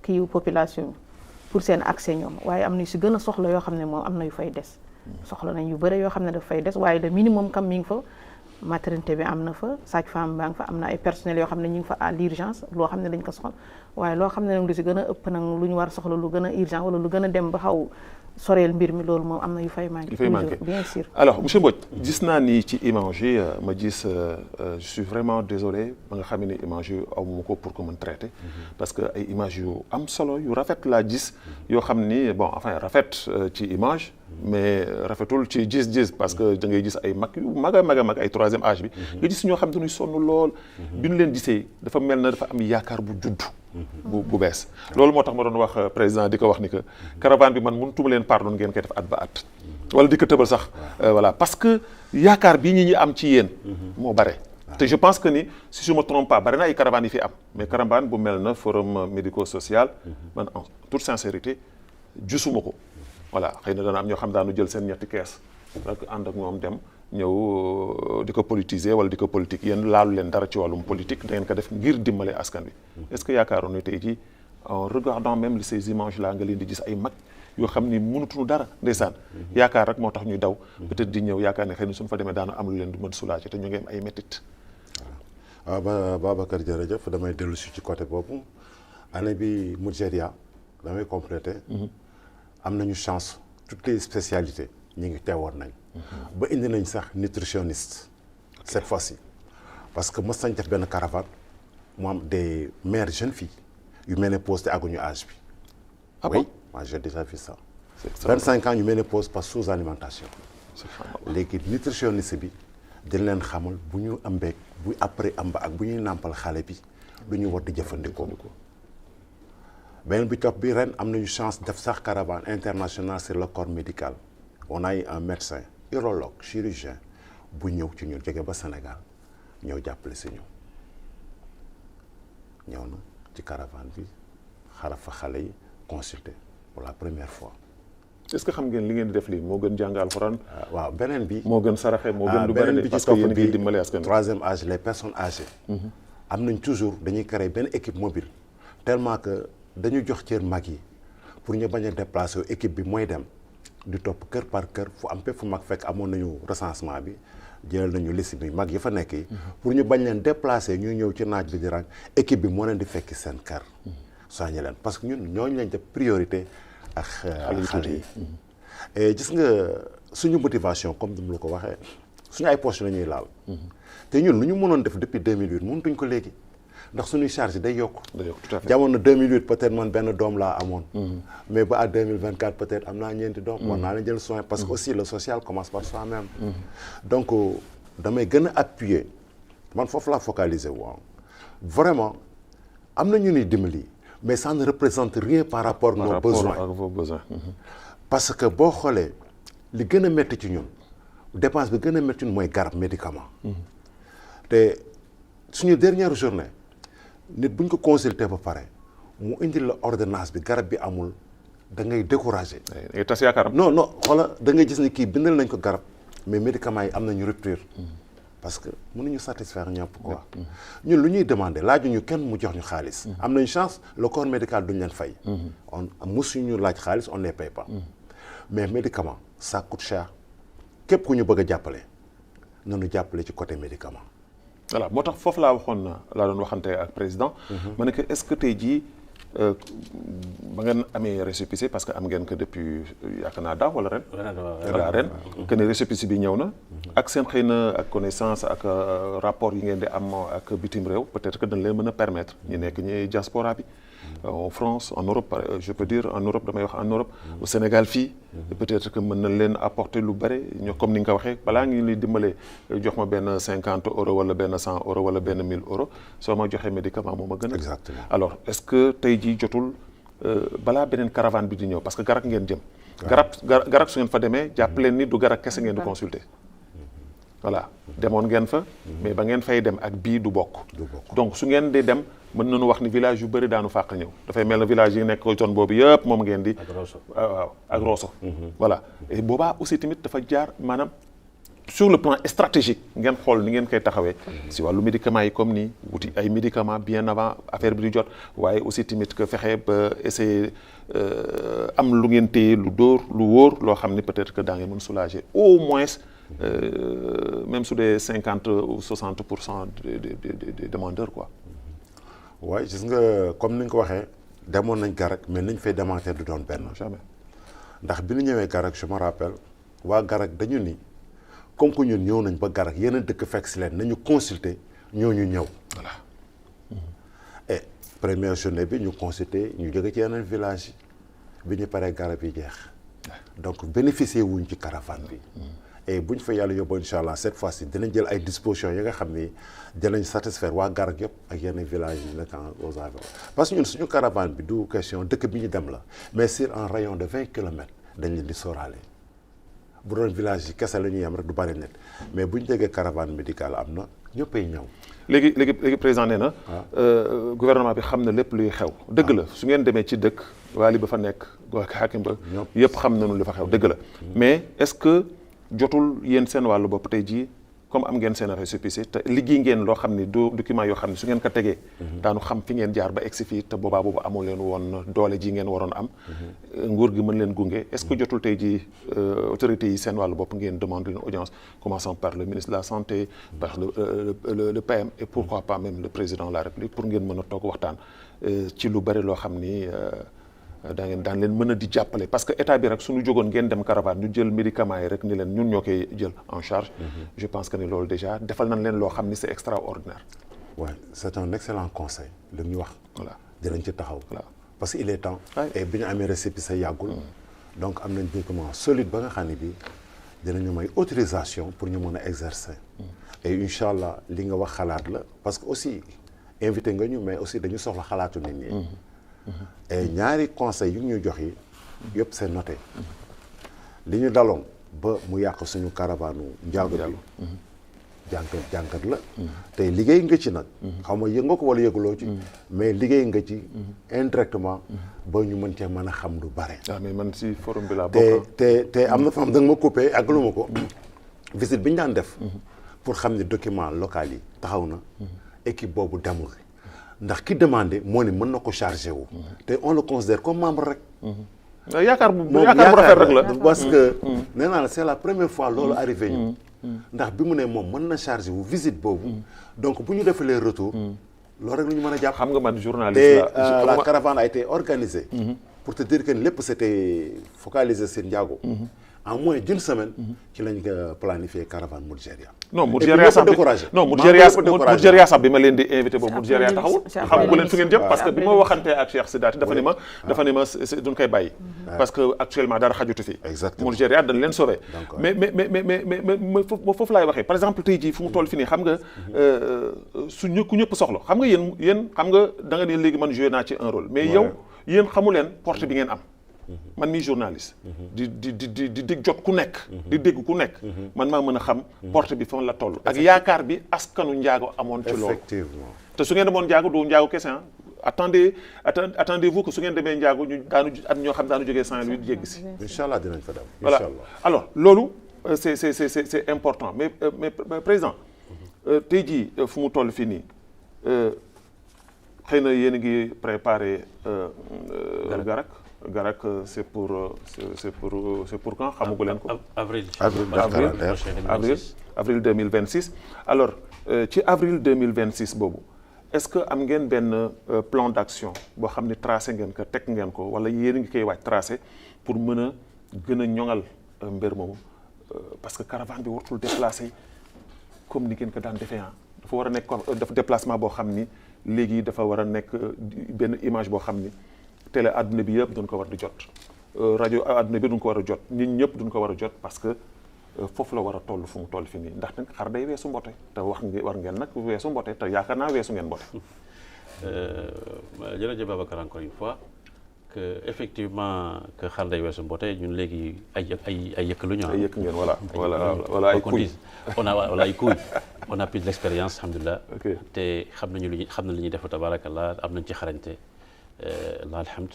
kii population pour seen accès ñoom waaye am na si gën a soxla yoo xam ne moom am na yu fay des soxla nañ yu bëri yoo xam ne daf fay des waaye le minimum kam mi ngi fa maternité bi am na fa sage-femme baa ngi fa am na ay personnel yoo xam ne ñu ngi fa à l'urgence loo xam ne dañ ko soxla waaye loo xam ne nag lu si gën a ëpp nag lu ñu war a soxla lu gën a urgent wala lu gën a dem ba xaw soreel mbir mi loolu moom am na yu fay manqué. Bien sûr. Alors monsieur Mbodj gis naa ni ci image yi ma gis je suis vraiment désolé ba nga xam ne image yu awma ko pour que mën traiter parce que ay image yu am solo yu rafet laa gis yoo xam ni bon enfin rafet ci image mais rafetul ci gis-gis parce que da ngay gis ay mag yu mag a mag ay troisième âge bi nga gis ñoo xam ne dañuy sonn lool bi ñu leen gisee dafa mel na dafa am yaakaar bu judd bu bees loolu moo tax ma doon wax président di ko wax ni que caravane bi man mënutuma leen pardon ngeen koy def at ba at wala di ko tëbal sax voilà parce que yaakaar bii ñi am ci yéen moo bare te je pense que ni si je me trompe pas bare na ay caravane yi fi am mais caravane bu mel na forum médico-social man en toute sincérité gisuma ko voilà xëy na dana am ñoo xam daanu jël seen ñetti kees rek ànd ak ñoom dem ñëw di ko politiser wala di ko politique yéen laalu leen dara ci wàllum politique da ngeen ko def ngir dimbale askan wi est-ce que yaakaaroon ne tey jii en regardant même ces images là nga leen di gis ay mag yoo xam ni mënutuñu dara ndeysaan yaakaar rek moo tax ñuy daw peut-être di ñëw yaakaar ne xëy na suñu fa demee daana am lu leen di mën soulager te ñu ngi am ay métit waaw Babacar jërëjëf damay dellu si ci côté boobu année bi Mougeria damay complété am nañu chance toutes les spécialités ñu ngi teewoon nañ ba indi nañ sax nutritionniste cette fois-ci parce que mos nañ def benn caravane mu am des mères jeunes filles yu ménopause te àgguñu âge bi. Ah oui bon? moi j'ai déjà vu ça. 25 ans ñu ménopause par sous-alimentation. léegi nutritionniste bi dañ leen xamal bu ñu ëmbee bu après ëmb ak bu ñuy nàmpal xale bi lu ñu war di jëfandikoo. beneen bi topp bi ren am nañu chance def sax caravane internationale sur le corps médical on a eu un médecin urologue chirurgien bu ñëw ci ñun jóge ba Sénégal ñëw jàppale si ñu ñëw na ci caravane bi xaraf fa xale yi consulter pour la première fois. est-ce que xam ngeen li ngeen di def lii moo gën jàng alxuraan. waaw beneen bi. moo gën saraxe moo gën lu bari de parce que yéen a ngi dimbali askan wi. troisième âge les personnes âgées. am nañ toujours dañuy créer benn équipe mobile tellement que dañu jox cër mag yi pour ñu bañ a déplacer équipe bi mooy dem di topp kër par kër fu am fépp fu mag fekk amoon nañu recensement bi jël nañu liste bi mag yi fa nekk yi pour ñu bañ leen déplacer ñuy ñëw ci naaj bi di rang équipe bi moo leen di fekki seen kër soññi leen parce que ñun ñooñu lañ def priorité ak xale yi et gis nga suñu motivation comme ni mu la ko waxee suñu ay poche la ñuy laal te ñun lu ñu mënoon def depuis 2008 mënutuñ ko léegi ndax suñuy charge day yokk tout à fait. jamono 2008 peut-être man benn doom laa amoon mais ba à 2024 peut-être am naa ñeenti doom war naa leen jël soin parce que aussi le social commence par soi-même donc damay gën a appuyer man foofu laa focaliser wu vraiment am na ñu ni dimbali mais ça ne représente rien par rapport à vos besoins parce que boo xoolee li gën a métti ci ñun dépense bi gën a métti ñun mooy garab médicament te suñu dernière journée nit bu ñu ko consulter ba pare mu indil la ordonnance bi garab bi amul da ngay découragé. da ngay tas yaakaaram. non xoola da ngay gis ni kii bindal nañ ko garab mais médicaments yi am nañu rupture. parce que mënuñu satisfaire ñëpp quoi. ñun lu ñuy demander laajuñu kenn mu jox ñu xaalis. am nañu chance le corps médical duñ leen fay. on mosuñu laaj xaalis on ne paye pas. mais médicament ça coûte cher képp ku ñu bëgg a jàppale nañu jàppale ci côté médicament. voilà moo tax foofu laa doon waxante ak président. ma ne que est-ce que tey jii ba ngeen amee récépissé parce que am ngeen que depuis yaakaar naa daaw wala ren. ren que ne récépissé bi ñëw na. ak seen xëy na ak connaissance ak rapport yi ngeen di am ak bitim réew peut-être que dañ leen mën a permettre ñu nekk ñi diaspora bi. en France en Europe je peux dire en Europe damay wax en Europe au Sénégal fii peut-être que mën na leen apporter lu bare ñoo comme ni nga ko waxee balaa ngi lay dimbale jox ma benn 50 € wala benn 100 € wala benn 1000 € soo ma joxee médicament moo ma gën a. exactement alors est-ce que tey jii jotul balaa beneen caravane bi di ñëw parce que garab ngeen jëm. garab su ngeen fa demee jàpp leen ni du garab kese ngeen di consulter. voilà demoon ngeen fa. mais ba ngeen fay dem ak bii du bokk. donc su ngeen di dem. mën nañu wax ni village yu bëri daanu fàq ñëw dafay mel na village yi nekk zone boobu yëpp moom ngeen di. waaw ak Rosso. voilà et boobaa aussi tamit dafa jaar maanaam sur le plan stratégique ngeen xool ni ngeen koy taxawee. si wàllu médicaments yi comme nii wuti ay médicaments bien avant affaire bi di jot waaye aussi tamit que fexe ba essayer am lu ngeen téye lu dóor lu wóor loo xam ni peut-être que daa ngeen mën soulager au moins même su dee 50 ou 60% des demandeurs quoi. waaye gis nga comme ni nga ko waxee demoon nañ garab mais nañ fay démanter du doon benn. jamais. ndax bi ñu ñëwee Garak je me rappelle waa Garak dañu ni comme que ñun ñëw nañ ba Garak yeneen dëkk fekk si leen nañu consulter ñooñu ñëw. voilà. et première journée bi ñu consulter ñu jóge ci yeneen village yi bi ñu paree garab yi jeex donc bénéficier wuñ ci caravane bi. et bu ñu fa yàlla yóbbu incha allah cette fois-ci dinañ jël ay dispositions yi nga xam ni dinañ satisfaire waa Garak yëpp ak yenn village yi nekk aux environs parce que ñun suñu caravane bi du question dëkk bi ñu dem la mais sur un rayon de 20 kilomètres dañ leen di sóoraale bu doon village yi kese la ñuy yem rek du bari nit mais bu ñu déggee caravane médicale am na ñëppay ñëw. léegi président nee na gouvernement bi xam na lépp luy xew dëgg la su ngeen demee ci dëkk waali ba fa nekk xaakim ba yëpp xam nañu lu fa xew dëgg la mais est-ce que jotul yéen seen wàllu bopp tey jii comme am ngeen seen récépissé te liggéey ngeen loo xam ni du document yoo xam ne su ngeen ko tegee daanu xam fi ngeen jaar ba egsi fii te boobaa boobu amoo leen woon doole ji ngeen waroon am nguur gi mën leen gunge est-ce que jotul tey jii autorités yi seen wàllu bopp ngeen demande une audience commençant par le ministre de la santé par le PM et pourquoi pas même le président de la République pour ngeen mën a toog waxtaan ci lu bari loo xam ni daan leen mën a di jàppale parce que état bi rek suñu jógoon ngeen dem caravane ñu jël médicaments yi rek ni leen ñun ñoo koy jël en charge je pense que ni loolu déjà defal nañ leen loo xam ni c'est extraordinaire. Ouais, c'est un excellent conseil li ñu wax. voilà dinañ ci taxaw. voilà parce que il est temps. Ouais. et bi ñu amee récépissé yàggul. donc am nañ document solide ba nga xam ne bii dinañu may autorisation pour ñu mën a exercer. et incha allah li nga wax xalaat la parce que aussi invité nga ñu mais aussi dañu soxla xalaatu nit ñi. et ñaari conseil yu ñu jox yi yëpp c'est noté li ñu daloon ba mu yàq suñu caravane njaago bi jàngat la tey liggéey nga ci nag xaw ma yëg nga ko wala yëguloo ci mais liggéey nga ci indirectement ba ñu mën cee mën a xam lu bare mais man si forum bi laa bokk te am na fa am da nga ma coupé ak lu ma ko visite bi ñu daan def pour xam ne document local yi taxaw na équipe boobu demul ndax ki demandé moo ne mën na ko chargé wu te on le considère comme membre rek yaakaar bu rafet rek la parce que nee naa la c'est la première fois loolu arrivé ñu ndax bi mu ne moom mën na chargé wu visite boobu donc bu ñu defalee retour loolu rek lu ñu mën a jàpp xam nga man journaliste te la caravane a été organisée pour te dire que lépp c'était focalisé sur Ndiago en moins d'une semaine ci lañ ko planifié caravane Moudjéria non Moudjéria sax bi ma leen di invité boobu Moudjéria taxawul xamagu leen fi ngeen jëm parce que bi ma waxantee ak Cheikh Sidaati dafa ne ma duñ koy bàyyi parce que actuellement dara xajutu fi Moudjéria dañ leen sauvé mais foofu laay waxee par exemple tey jii fu mu toll fi nii xam nga ku ñëpp soxla xam nga yéen xam nga da nga ne léegi man joué naa ci un rôle mais yow yéen xamu leen porte bi ngeen am man mii journaliste di dégg jot ku nekk di dégg ku nekk man maa mën a xam porte bi fan la toll ak yaakaar bi askanu njaago amoon ci loolu effectivement te su ngeen demoon njaago du njaago kese attendez-vous que su ngeen demee njaago ñu daanu at ñoo xam daanu jógee Saint-Louis jéggi si incha allah dinañ fa dem voilà alors loolu c'est important mais président tey jii fu mu toll fii nii xëy na yéen a ngi préparé Garak c'est pour quand xamagu leen ko. avril 2026 alors ci avril 2026 boobu est-ce que am ngeen benn plan d'action boo xam ne tracé ngeen ko teg ngeen ko wala yéen a ngi koy waaj tracé pour mën a gën a ñoŋal mbir moomu parce que caravane bi wartul déplacé comme ni ngeen ko daan defee dafa war a nekk dafa déplacement boo xam ni léegi dafa war a nekk benn image boo xam ni. télé adduna bi yëpp duñ ko war di jot rajo adduna bi duñ ko war a jot nit ñëpp duñ ko war a jot parce que foofu la war a toll fu mu toll fi nii ndax nag xar day weesu mbote te war ngeen nag weesu mbote te yaakaar naa weesu ngeen mbote. jërëjëf Babacar encore une fois que effectivement que xar day weesu mbote ñun léegi ay yëkk lu ñu ay yëkk ngeen voilà ay kuy wala ay kuy on a plus d'expérience alhamdulilah te xam nañu li ñuy def tabarakallah am nañ ci xarañte la alhamd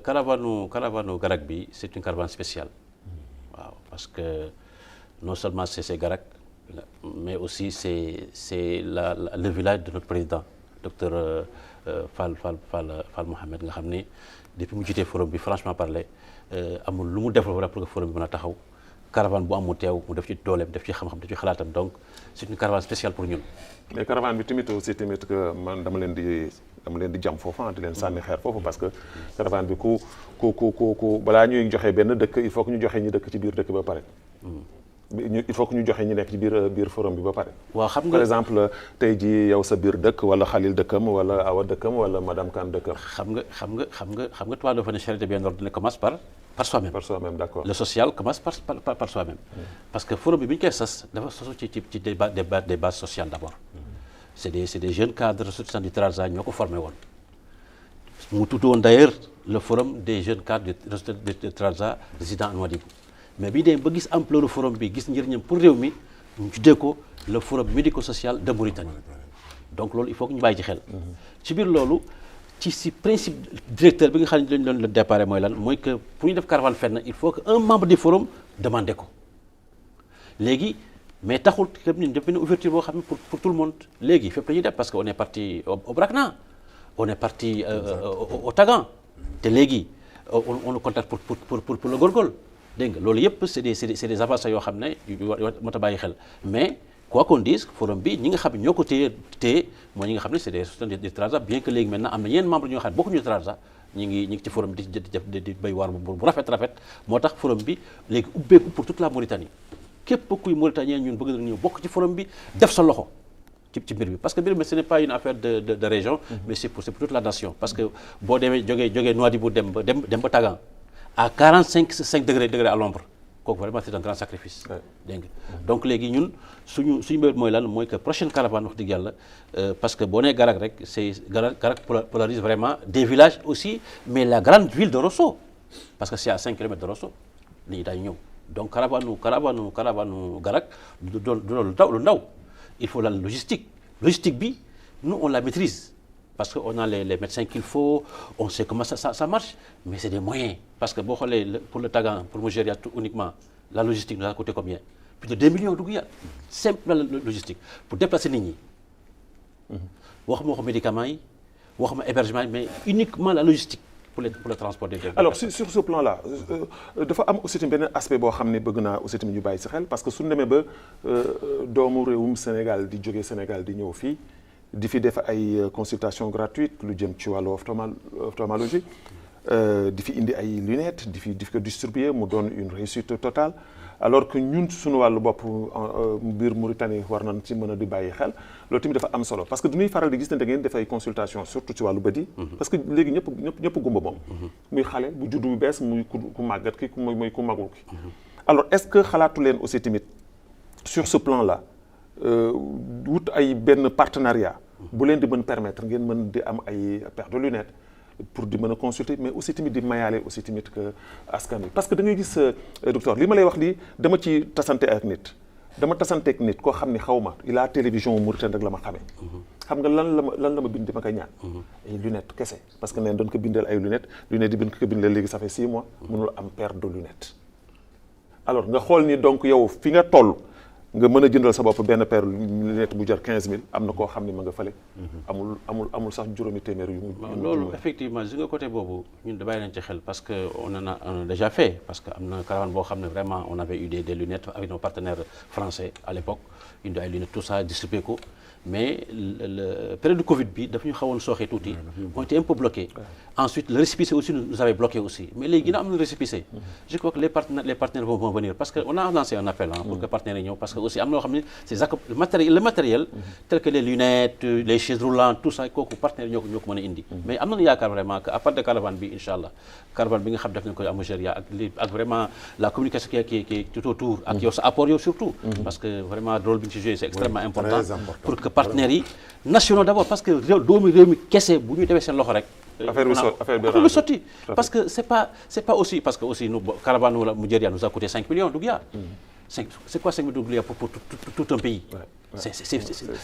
caravane Garak bi c'est une caravane spéciale waaw parce que non seulement c'est Garak mais aussi c'est le village de notre président docteur Fall Mohamed nga xam ni depuis mu jiitee forum bi franchement parler amul lu mu développé pour que forum bi mën a taxaw caravane bu am mu teew mu def ci dooleem def ci xam-xam def ci xalaatam donc c'est une caravane spéciale pour ñun. mais caravane bi tamit aussi tamit que man dama leen di jam foofu di leen sànni xeer foofu parce que caravane bi ku balaa ñuy joxe benn dëkk il faut que ñu joxe ñi dëkk ci biir dëkk ba pare. il faut que ñu joxe ñi nekk ci biir forum bi ba pare. waaw xam nga par exemple tey jii yow sa biir dëkk wala Khalil dëkkam wala Awa dëkkam wala madame Kane dëkkam. xam nga tubaab dafa ne charité bien ordonnée commence par soi-même. Par soi-même, d'accord. Le social commence par soi-même. Parce que forum bi ñu koy sas dafa sosu ci des bases sociales d'abord. C'est des jeunes cadres ressortissants du Trarza ñoo ko formé woon. mu tudd woon d'ailleurs le forum des jeunes cadres de Trarza résidant à Nouadhibou. mais bii dem ba gis ampleur du forum bi gis njëriñam pour réew mi ñu tuddee ko le forum médico-social de Mauritanie. donc loolu il faut que ñu bàyyi ci xel. ci biir loolu ci principe directeur bi nga xam ne dañu doon le départ mooy lan mooy que pour ñu def caravane fenn il faut que un membre du forum demande ko léegi mais taxul képp ñun def benn ouverture boo xam ne pour tout le monde léegi fépp la ñuy def parce que on est parti au Brakna on est parti au Tagan te léegi on le contacte pour le Gorgol dégg nga loolu yëpp c'est des avancées yoo xam ne moo tax bàyyi xel mais quoi qu'on dise forum bi ñi nga xam ne ñoo ko téye mooy ñi nga xam ne c'est des ressortissants du Trarza bien que léegi maintenant am na yeneen membres ñoo xam ne bokkuñu Trarza ñi ngi ci forum bi di béy waar bu rafet moo tax forum bi léegi ubbeeku pour toute la Mauritanie képp kuy Mauritanien ñun bëgg na ñëw bokk ci forum bi def sa loxo ci mbir bi parce que mbir bi ce n'est pas une affaire de région mais c'est pour toute la nation parce que boo demee jógee Nouadhibou dem ba Tagan à 45 degrés à l'ombre kooku vraiment c'est un grand sacrifice dégg nga donc léegi ñun suñu mbir mooy lan mooy que prochaine caravane wax dëgg yàlla parce que boo nee Garak rek c'est Garak polarise vraiment des villages aussi mais la grande ville de Rosso parce que c'est à 5 kilomètres de Rosso nit ñi daañu ñëw donc caravane Garak du lu ndaw il faut la logistique bi nous on la maîtrise parce que on a les médecins qu'il faut on sait comment ça marche mais c'est des moyens parce que boo xoolee pour le Tagan pour Mougéria uniquement la logistique nous a coûté combien plus de 2 millions dugg ya simple la logistique pour déplacer nit ñi waxuma médicaments yi waxuma hébergement yi mais uniquement la logistique pour le transport des alors sur ce plan là dafa am aussi tamit beneen aspect boo xam ne bëgg naa aussi tamit ñu bàyyi si xel parce que suñu demee ba doomu réewum Sénégal di jógee Sénégal di ñëw fii di fi def ay consultation gratuite lu jëm ci wàllu ophtalmologie di fi indi ay lunettes di fi ko distribuer mu doon une réussite totale alors que ñun suñu wàllu bopp biir Mauritanie war nañ ci mën a di bàyyi xel loolu tamit dafa am solo parce que dañuy faral di gis ne da ngeen def ay consultation surtout ci wàllu bët yi parce que léegi ñëpp gumba moom muy xale bu juddu bu bees muy ku màggat ki muy ku magul ki alors est-ce que xalaatu leen aussi tamit sur ce plan là wut ay benn partenariat bu leen di mën permettre ngeen mën di am ay paire de lunettes pour di mën a consulter mais aussi tamit di mayaale aussi tamit que askan wi parce que da ngay gis docteur li ma lay wax lii dama ci tasante ak nit koo xam ni xaw ma il a télévision Mauritanie rek la ma xamee xam nga lan la ma bind di ma koy ñaan ay lunettes kese parce que neen doon ko bindeel ay lunettes yi bind ko bindeel léegi ça fait 6 mois mënul am paire de lunettes alors nga xool ni donc yow fi nga toll nga mën a jëndal sa bopp benn paire lunette bu jar 15000 am na koo xam ne ma nga fële. amul sax juróomi téeméer yu mu. loolu effectivement si nga côté boobu ñun da bàyyi nañ ci xel parce que on a déjà fait parce que am na caravane boo xam ne vraiment on avait eu des lunettes avec nos partenaires français à l'époque indi ay lunettes tout ça distribué ko mais le période de Covid bi daf ñu xawoon sooxee tuuti. on était un peu bloqué. Ensuite le récépissé aussi nous avait bloqué aussi mais léegi dina am na récépissé. Je crois que les partenaires vont venir parce que on a lancé un appel pour que partenaires yi ñëw parce que aussi am na loo xam ne c'est le matériel tel que les lunettes les chaises roulantes tout ça kooku partenaires ñoo ko mën a indi. mais am nañu yaakaar vraiment que à part de caravane bi incha allah caravane bi nga xam def nañu ko am Algérie ak vraiment la communication qui est tout autour. ak yow sa apport yow surtout. parce que vraiment rôle bi ñu ci joué c'est extrêmement important pour que partenaires yi nationaux d'abord parce que doomu réew mi kese bu ñu defee seen loxo rek. affaire bi sotti parce que c'est pas aussi parce que aussi nous caravane wala Mougéria nous a coûté 5 millions d'ouguiya. C'est quoi 5 millions d'ouguiya pour tout un pays.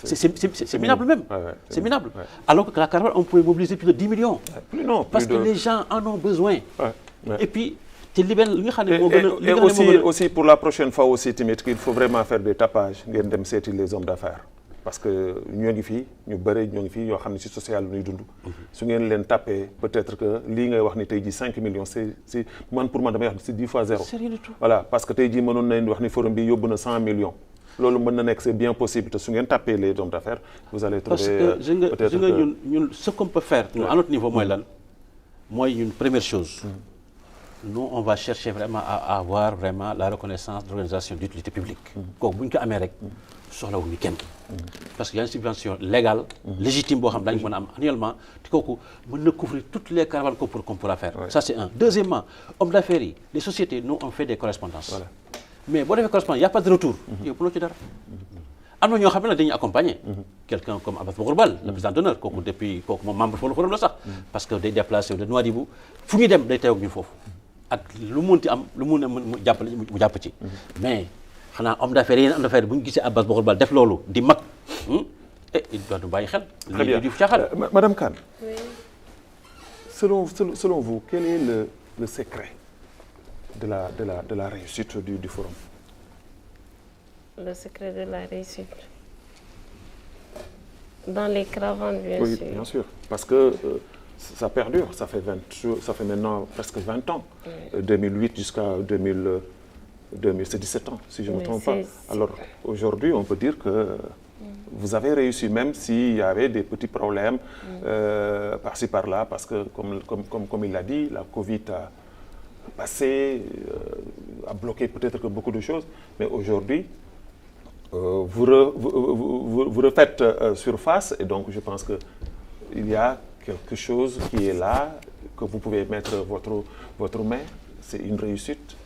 C'est minable même. C'est minable. Alors que la caravane on pouvait mobiliser plus de 10 millions. Parce que les gens en ont besoin. Et puis te li nga xam ne moo gën a et aussi pour la prochaine fois aussi tamit qu'il faut vraiment faire des tapages ngeen dem seeti les hommes d'affaires. parce que ñoo ngi fii ñu bëri ñoo ngi fii yoo xam ne ci social lu ñuy dund. su ngeen leen tapé peut-être que lii ngay wax ni tey jii 5 millions c'est man pour man damay wax c'est 10 fois 0. C'est rien du tout. Voilà parce que tey jii mënoon nañ wax ni forum bi yóbbu na 100 millions. loolu mën na nekk c'est bien possible te su ngeen tapé les hommes d'affaires vous allez trouver. Parce que peut-être ñun ce qu'on peut faire à notre niveau mooy lan mooy une première chose. Nous on va chercher vraiment à avoir vraiment la reconnaissance d'organisation d'utilité publique. kooku bu ñu ko amee rek soxlawuñu kenn. parce que y a une subvention légale. légitime boo xam daañu mën a am annuellement te kooku mën na couvrir toutes les caravanes qu'on pourra faire. Ouais. Ça c'est un. Deuxièmement hommes d'affaires yi les sociétés nous on fait des correspondances. Voilà. Mais boo defee correspondance y a pas de retour. yow mënoo ci dara. am na ñoo xam ne dañuy accompagner. quelqu'un comme Abass Bourguiba le président d'honneur kooku depuis kooku moom membre forum la sax. parce que day déplacé de Nouadhibou fu ñuy dem day teew ak ñun foofu. ak lu munti am lu mun a mu jàppale mu jàpp ci. mais xanaa homme d'affaires yeneen homme d'affaires bu ñu gisee Abass Bourguiba def loolu di mag. il doit bàyyi xel. Très bien Madame Kane. Oui. Selon vous quel est le secret de la réussite du forum? Le secret de la réussite dans les caravanes bien sûr. Oui, bien sûr parce que ça perdure, ça fait maintenant presque 20 ans. Oui. 2008 jusqu'à 2000 c'est 17 ans si je ne me trompe pas. Alors aujourd'hui on peut dire que vous avez réussi même s'il y avait des petits problèmes par-ci par-là parce que comme il l'a dit, la Covid a passé, a bloqué peut-être que beaucoup de choses, mais aujourd'hui vous refaites surface et donc je pense que il y a quelque chose qui est là que vous pouvez mettre votre main, c'est une réussite.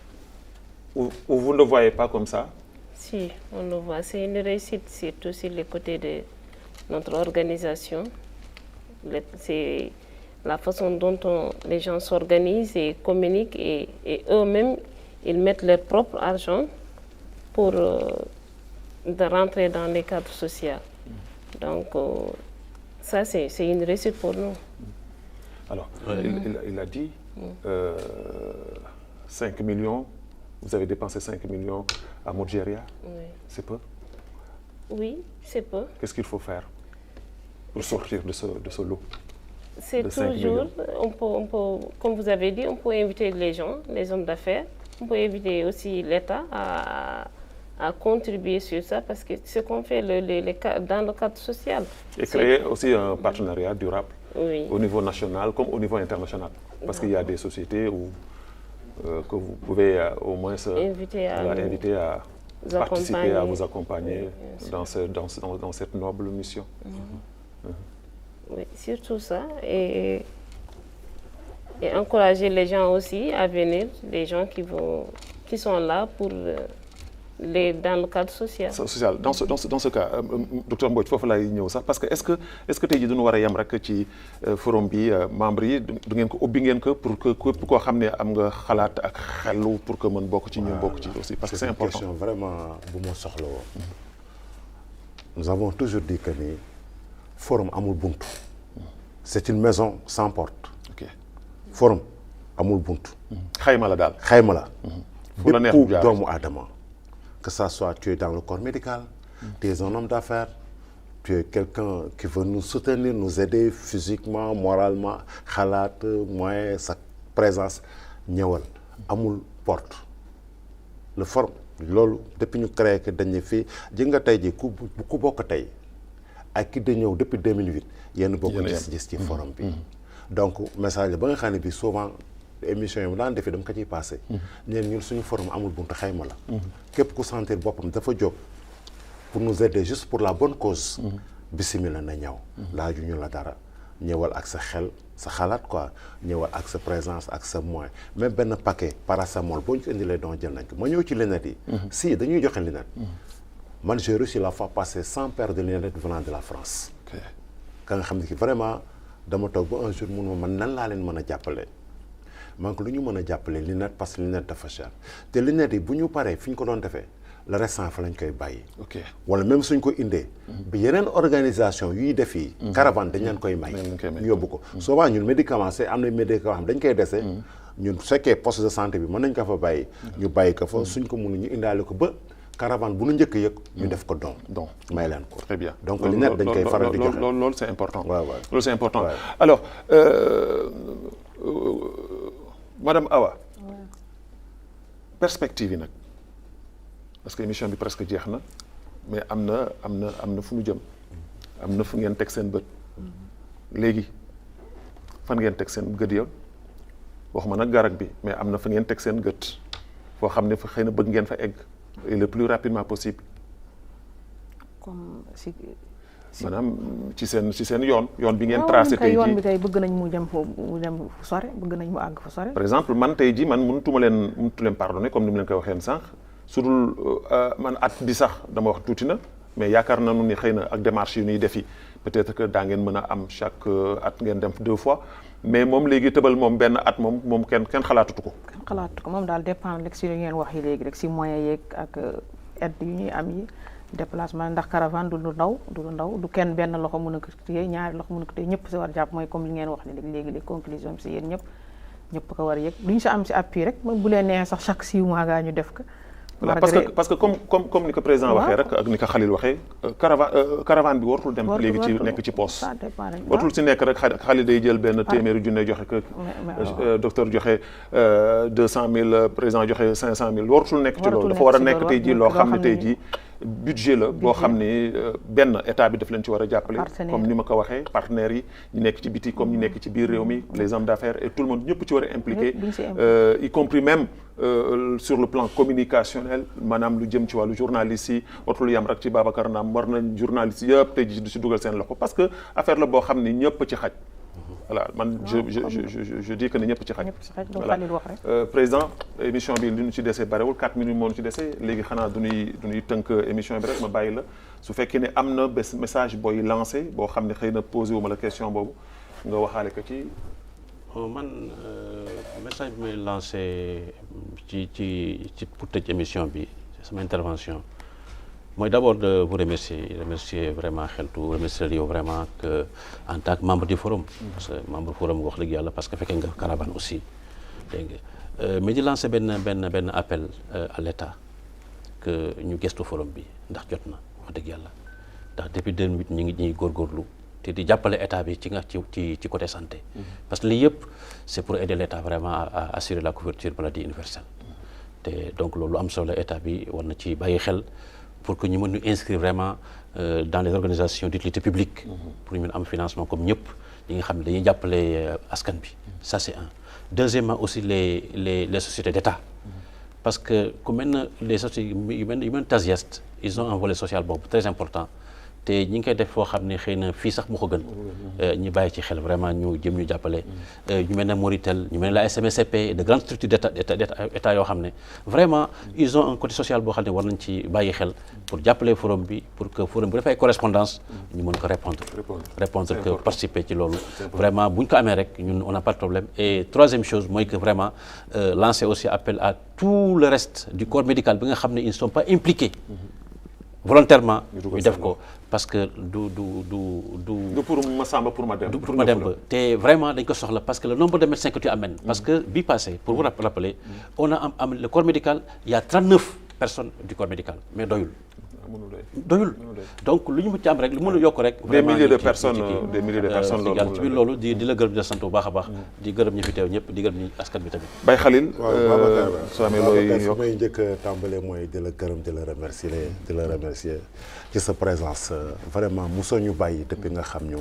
Ou vous ne le voyez pas comme ça? Si, on le voit. C'est une réussite, surtout sur le côté de notre organisation. C'est la façon dont les gens s'organisent et communiquent et eux-mêmes, ils mettent leur propre argent pour de rentrer dans les cadres sociaux. Donc, ça, c'est une réussite pour nous. Alors, il a dit 5 millions. Vous avez dépensé 5 millions à Modjeria. Oui. C'est peu? Oui, c'est peu. Qu'est-ce qu'il faut faire pour sortir de ce lot? C'est toujours, on peut, comme vous avez dit, on peut inviter les gens, les hommes d'affaires. On peut inviter aussi l'État à contribuer sur ça parce que ce qu'on fait dans le cadre social. Et créer aussi un partenariat durable oui. Au niveau national comme au niveau international. Parce qu'il y a des sociétés où que vous pouvez au moins inviter à participer, à vous accompagner oui, dans cette noble mission. Oui, surtout ça. Et encourager les gens aussi à venir, les gens qui sont là pour dans le cadre social. Dans ce cas, docteur Mbodj foofu laay ñëw sax parce que est-ce que tey jii duñu war a yem rek ci forum bi membres yi du ngeen ko ubbi ngeen ko pour que képp koo xam ne am nga xalaat ak xelu pour que mën bokk ci ñu bokk ci aussi parce que c'est important. C'est une question vraiment bu ma soxla woon. Nous avons toujours dit que ni forum amul buntu. C'est une maison sans porte. Ok. Forum amul buntu. xayma la daal. xayma la. fu la neex bépp doomu aadama. Que ça soit tu es dans le corps médical, tu es un homme d'affaires, tu es quelqu'un qui veut nous soutenir, nous aider physiquement, moralement, xalaat, moyen, sa présence ñëwal amul porte. Le forum loolu depuis ñu créé que dañu fi ji nga tey ji ku bokk tey ak ki da ñëw depuis 2008 yenn bokk gis ci forum bi. Donc message ba nga xam ne bi souvent émission yi mu daan defee dama ko ciy passé ñun suñu forum amul buntu xayma la képp ku sentir boppam dafa jóg pour nous aider juste pour la bonne cause bismillah na ñëw laaju ñu la dara ñëwal ak sa xel sa xalaat quoi ñëwal ak sa présence ak sa moyen même benn paquet paracétamol boo ñu ko indilee doon jël nañ ko ma ñëw ci lunettes yi si dañuy joxe lunettes man j'ai reçu la fois passée 100 paires de lunettes venant de la France ka nga xam ne ki vraiment dama toog ba un jour mun ma man nan laa leen mën a jàppale man ko lu ñu mën a jàppale lunette parce que lunette dafa cher te lunette yi bu ñu paree fi ñu ko doon defee le restant fa lañ koy bàyyi. ok wala même suñ ko indee. bi yeneen organisation yuy def yi. caravane dañ leen koy may. ñu yóbbu ko souvent ñun médicament c'est am na médicament xam dañ koy dese. ñun su fekkee poste de santé bi mën nañ ko fa bàyyi. ñu bàyyi ko fa suñ ko mënu ñu indaale ko ba caravane bu nu njëkk yëg ñu def ko don may leen ko. Très bien. donc li nekk dañ koy faral di joxe loolu c'est important. waaw loolu c'est important. Ouais. Alors Madame Awa. perspective yi nag parce que émission bi presque jeex na mais am na fu ñu jëm am na fu ngeen teg seen bët léegi fan ngeen teg seen gët yow waxuma nag garag bi mais am na fa ngeen teg seen gët foo xam ne fa xëy na bëgg ngeen fa egg et le plus rapidement possible. comme si maanaam ci seen yoon bi ngeen tracé tey yoon jii bi kay bëgg nañ mu dem fu sore bëgg nañ mu àgg fu sore. par exemple man tey jii man mënutu leen pardonner comme ni mu leen koy waxee sànq su dul man at bi sax dama wax tuuti na mais yaakaar nañu ni xëy na ak démarche yu ñuy defi peut-être que daa ngeen mën a am chaque at ngeen dem 2 fois mais moom léegi tëbal moom benn at moom kenn xalaatutu ko. kenn xalaatu ko moom daal dépendre rek si li ngeen wax yi léegi rek si moyens yeeg ak aide yu ñuy am yi. déplacement ndax caravane du lu ndaw du kenn benn loxo mën a ko téye ñaari loxo mën a ko téye ñëpp si war jàpp mooy comme li ngeen wax ne léegi les conclusions si yéen ñëpp ko war a yëg duñu si am si appui rek bu leen neexee sax chaque 6 mois gaa ñu def ko. voilà parce que comme ni ko président waxee rek ak ni ko Khalil waxee caravane bi wartul dem léegi ci nekk ci poos wartul si nekk rek Khalil day jël benn téeméeri junne joxe que docteur joxe 200 000 président joxe 500 000 wartul nekk ci loolu dafa war a nekk tey jii loo xam ne tey jii budget la boo xam ni benn état bi daf leen ci war a jàppale comme ni ma ko waxee partenaires yi ñu nekk ci biti comme ñu nekk ci biir réew mi les hommes d'affaires et tout le monde ñëpp ci war a impliqué y compris même sur le plan communicationnel maanaam lu jëm ci wàllu journalistes yi wartul yam rek ci Babacar Naam war nañ journalistes yëpp tey ji du si dugal seen loxo parce que affaire la boo xam ni ñëpp ci xaj voilà man je dis que ne ñëpp ci xaj voilà président émission bi li ñu ci desee barewul 4 minutes moo ñu ci desee léegi xanaa du ñuy tënk émission bi rek ma bàyyi la su fekkee ne am na bés message booy lancé boo xam ne xëy na posé wu ma la question boobu nga waxaale ko ci man message bi may lancé ci pour tëj émission bi sama intervention mooy d'abord de vous remercier vraiment Xeltu remercier yow vraiment que en tant que membre du forum parce que membre du forum wax dëgg yàlla parce que fekkee nga caravane aussi dégg nga mais di lancer benn appel à l'État que ñu gestu forum bi ndax jot na wax dëgg yàlla ndax depuis 2008 ñuy góorgóorlu te di jàppale état bi ci côté santé parce que lii yëpp c'est pour aider l'État vraiment à assurer la couverture maladie universelle te donc loolu am solo état bi war na ci bàyyi xel pour que ñu mën ñu inscrire vraiment dans les organisations d'utilité publique pour ñu mën am financement comme ñëpp ñi nga xam ne dañuy jàppale askan bi ça c'est un deuxièmement aussi les sociétés d'État parce que ku mel na les sociétés yu mel TASIEST ils ont un volet social boobu très important te ñi ngi koy def foo xam ne xëy na fii sax mu ko gën ñu bàyyi ci xel vraiment ñu jëm ñu jàppale ñu mel ne Moritel ñu mel ne la SMCP de grandes structures d'état yoo xam ne vraiment ils ont un côté social boo xam ne war nañ ci bàyyi xel pour jàppale forum bi pour que forum bu defay correspondance ñu mën ko répondre que participer ci loolu vraiment bu ñu ko amee rek ñun on n'a pas de problème et troisième chose mooy que vraiment lancer aussi appel à tout le reste du corps médical bi nga xam ne ils ne sont pas impliqués volontairement ñu def ko parce que du pour Massamba pour Mademba te vraiment dañ ko soxla parce que le nombre de médecins que tu amènes parce que bi passé pour vous rappeler on a am le corps médical il y a 39 personnes du corps médical mais doyul donc lu ñu mu ci am rek lu mën a yokk rek des milliers de personnes ci biir loolu di la gërëm di la sant bu baax a baax di gërëm ñi fi teew ñëpp di gërëm ñi askan bi tamit Baye Khalil soo amee looy yokk may njëkk a tàmbalee mooy di la gërëm di la remercier ci sa présence vraiment mosoo ñu bàyyi depuis nga xam ñu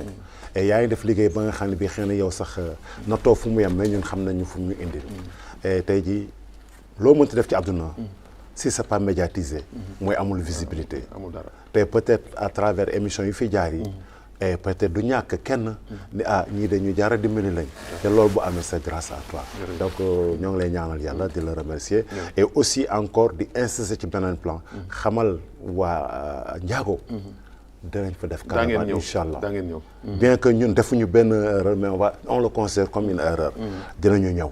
et yaa ngi def liggéey ba nga xam ne bi xëy na yow sax na toog fu mu yem mais ñun xam nañu fu mu ñu indil et tey jii loo mënti def ci àdduna si c'est pas médiatisé mooy amul visibilité te peut-être à travers émission yu fi jaar yi et peut-être du ñàkk kenn ni ñii dañu jaara dimbali lañ te loolu bu amee c'est grâce à toi donc ñoo ngi lay ñaanal yàlla di la remercier et aussi encore di insister ci beneen plan xamal waa Ndiago danañ fa def caravane incha allah bien que ñun defuñu benn erreur mais on le considère comme une erreur dinañu ñëw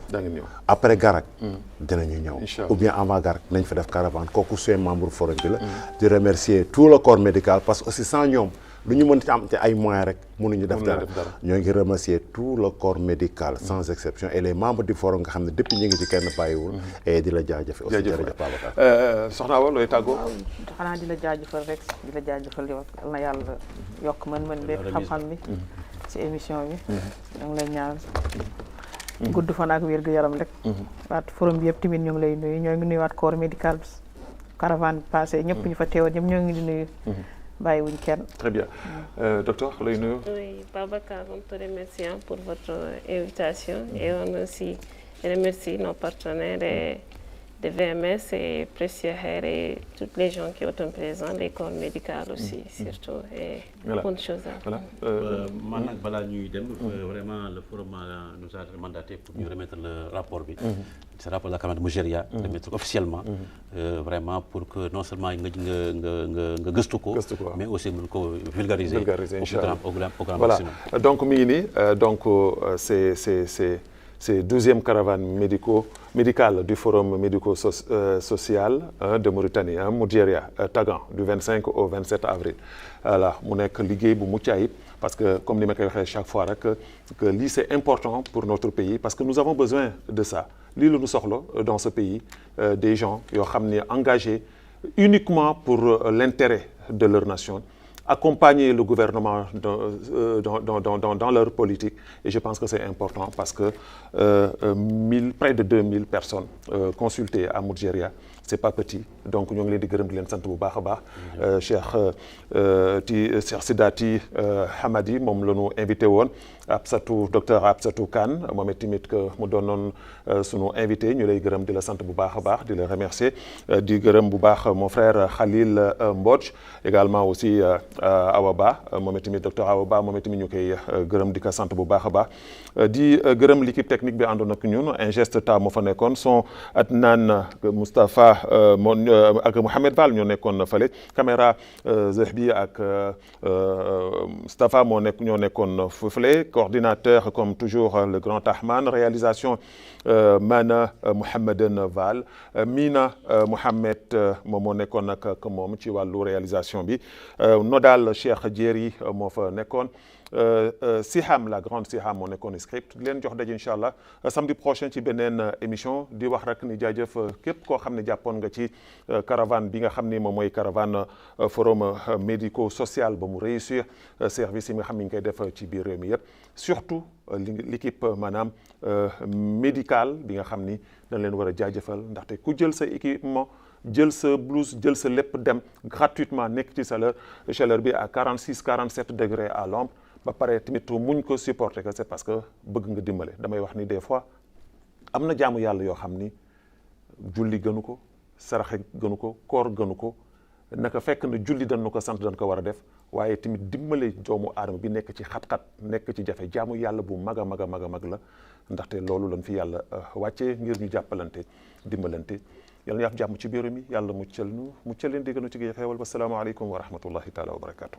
après Garak dinañu ñëw ou bien avant Garak nañ fa def caravane kooku suy membre forum bi la di remercier tout le corps médical parce que aussi sans ñoom lu ñu mën ci am te ay moyens rek mënuñu def dara def dara. ñoo ngi remercier tout le corps médical sans exception et les membres du forum nga xam ne depuis ñu ngi ci kenn bàyyiwul et di la jaajëfe aussi jërëjëf Babacar soxna Awa looy tàggoo. waaw xanaa di la jaajëfal rek di la jaajëfal yow na yàlla yokk mën-mën beeg xam-xam bi ci émission bi da nga lay ñaan gudd fan ak wér gu yaram rek waat forum bi yëpp tamit ñu ngi lay nuyu ñoo ngi nuyuwaat corps médical bi caravane bi passé ñëpp ñu fa teewoon ñëpp ñoo ngi di nuyu bàyyiwuñ kenn. Très bien. Docteur looy nuyu. Oui, Babacar, on te remercie pour votre invitation et on aussi remercie nos partenaires de VMS et Précieux Hair et tous les gens qui sont présents, les corps médicaux aussi surtout et Voilà. bonne chose. Voilà. man nag balaa ñuy dem vraiment le forum nous a mandaté pour ñu remettre le rapport bi ce rapport de la caravane Mougéria remettre officiellement vraiment pour que non seulement nga gëstu ko mais aussi mën ko vulgariser inchallah au grand voilà maximum. donc mi ngi nii donc c'est 12e caravane médicale du forum médico-social de Mauritanie Mougéria Tagan du 25 au 27 avril voilà mu nekk liggéey bu mucc ayib parce que comme ni ma koy waxee chaque fois rek que lii c'est important pour notre pays parce que nous avons besoin de ça lii la ñu soxla dans ce pays des gens yoo xam ne engagés uniquement pour l'intérêt de leur nation accompagner le gouvernement dans leur politique et je pense que c'est important parce que près de 2000 personnes consultées à Mougéria c'est pas petit donc ñoo ngi leen di gërëm di leen sant bu baax a baax Cheikh Sidati Hamadi moom la ñu invité woon docteur Absatou Kane moom tamit que mu doonoon sunu invité ñu lay gërëm di la sant bu baax a baax di la remercier di gërëm bu baax mon frère Khalil Mbodj également aussi Awa Ba moom tamit docteur Awa Ba moom tamit ñu koy gërëm di ko sant bu baax a baax di gërëm l'équipe technique bi àndoon ak ñun Ingeste Ta moo fa nekkoon son Adnan Moustapha ak Mohamed Val ñoo nekkoon fële caméra Zehbi ak Moustapha ñoo nekkoon fële coordinateur comme toujours le grand Ahman réalisation Mana Mohameden Val Mina Mohamed moom moo nekkoon ak moom ci wàllu réalisation bi nodal Cheikh Dieri moo fa nekkoon Siham la grande Siham moo nekkoon script di leen jox daje incha allah samedi prochain ci beneen émission di wax rek ni jaajëf képp koo xam ne jàppoon nga ci caravane bi nga xam ni moom mooy caravane forum médico-social ba mu réussir service yi nga xam ni ñu koy def ci biir réew mi yëpp surtout l'équipe maanaam médicale bi nga xam ni dañ leen war a jaajëfal ndaxte ku jël sa équipement jël sa blouse jël sa lépp dem gratuitement nekk ci sa chaleur bi à 46-47 degrés à l'ombre ba pare tamit muñ ko supporter que c'est parce que bëgg nga dimbale damay wax ni des fois am na jaamu yàlla yoo xam ni julli gënu ko saraxe gënu ko koor gënu ko naka fekk na julli dañ ko sant dañ ko war a def waaye tamit dimbale doomu aadama bi nekk ci xat-xat nekk ci jafe jaamu yàlla bu mag a mag a mag a mag la ndaxte loolu lañ fi yàlla wàccee ngir ñu jàppalante dimbalante yàlla na yàlla jàmm ci biir mi yàlla muccal leen di gënu ci xeewal wassalaamu aleykum wa rahmatullahi taala wa barakatuh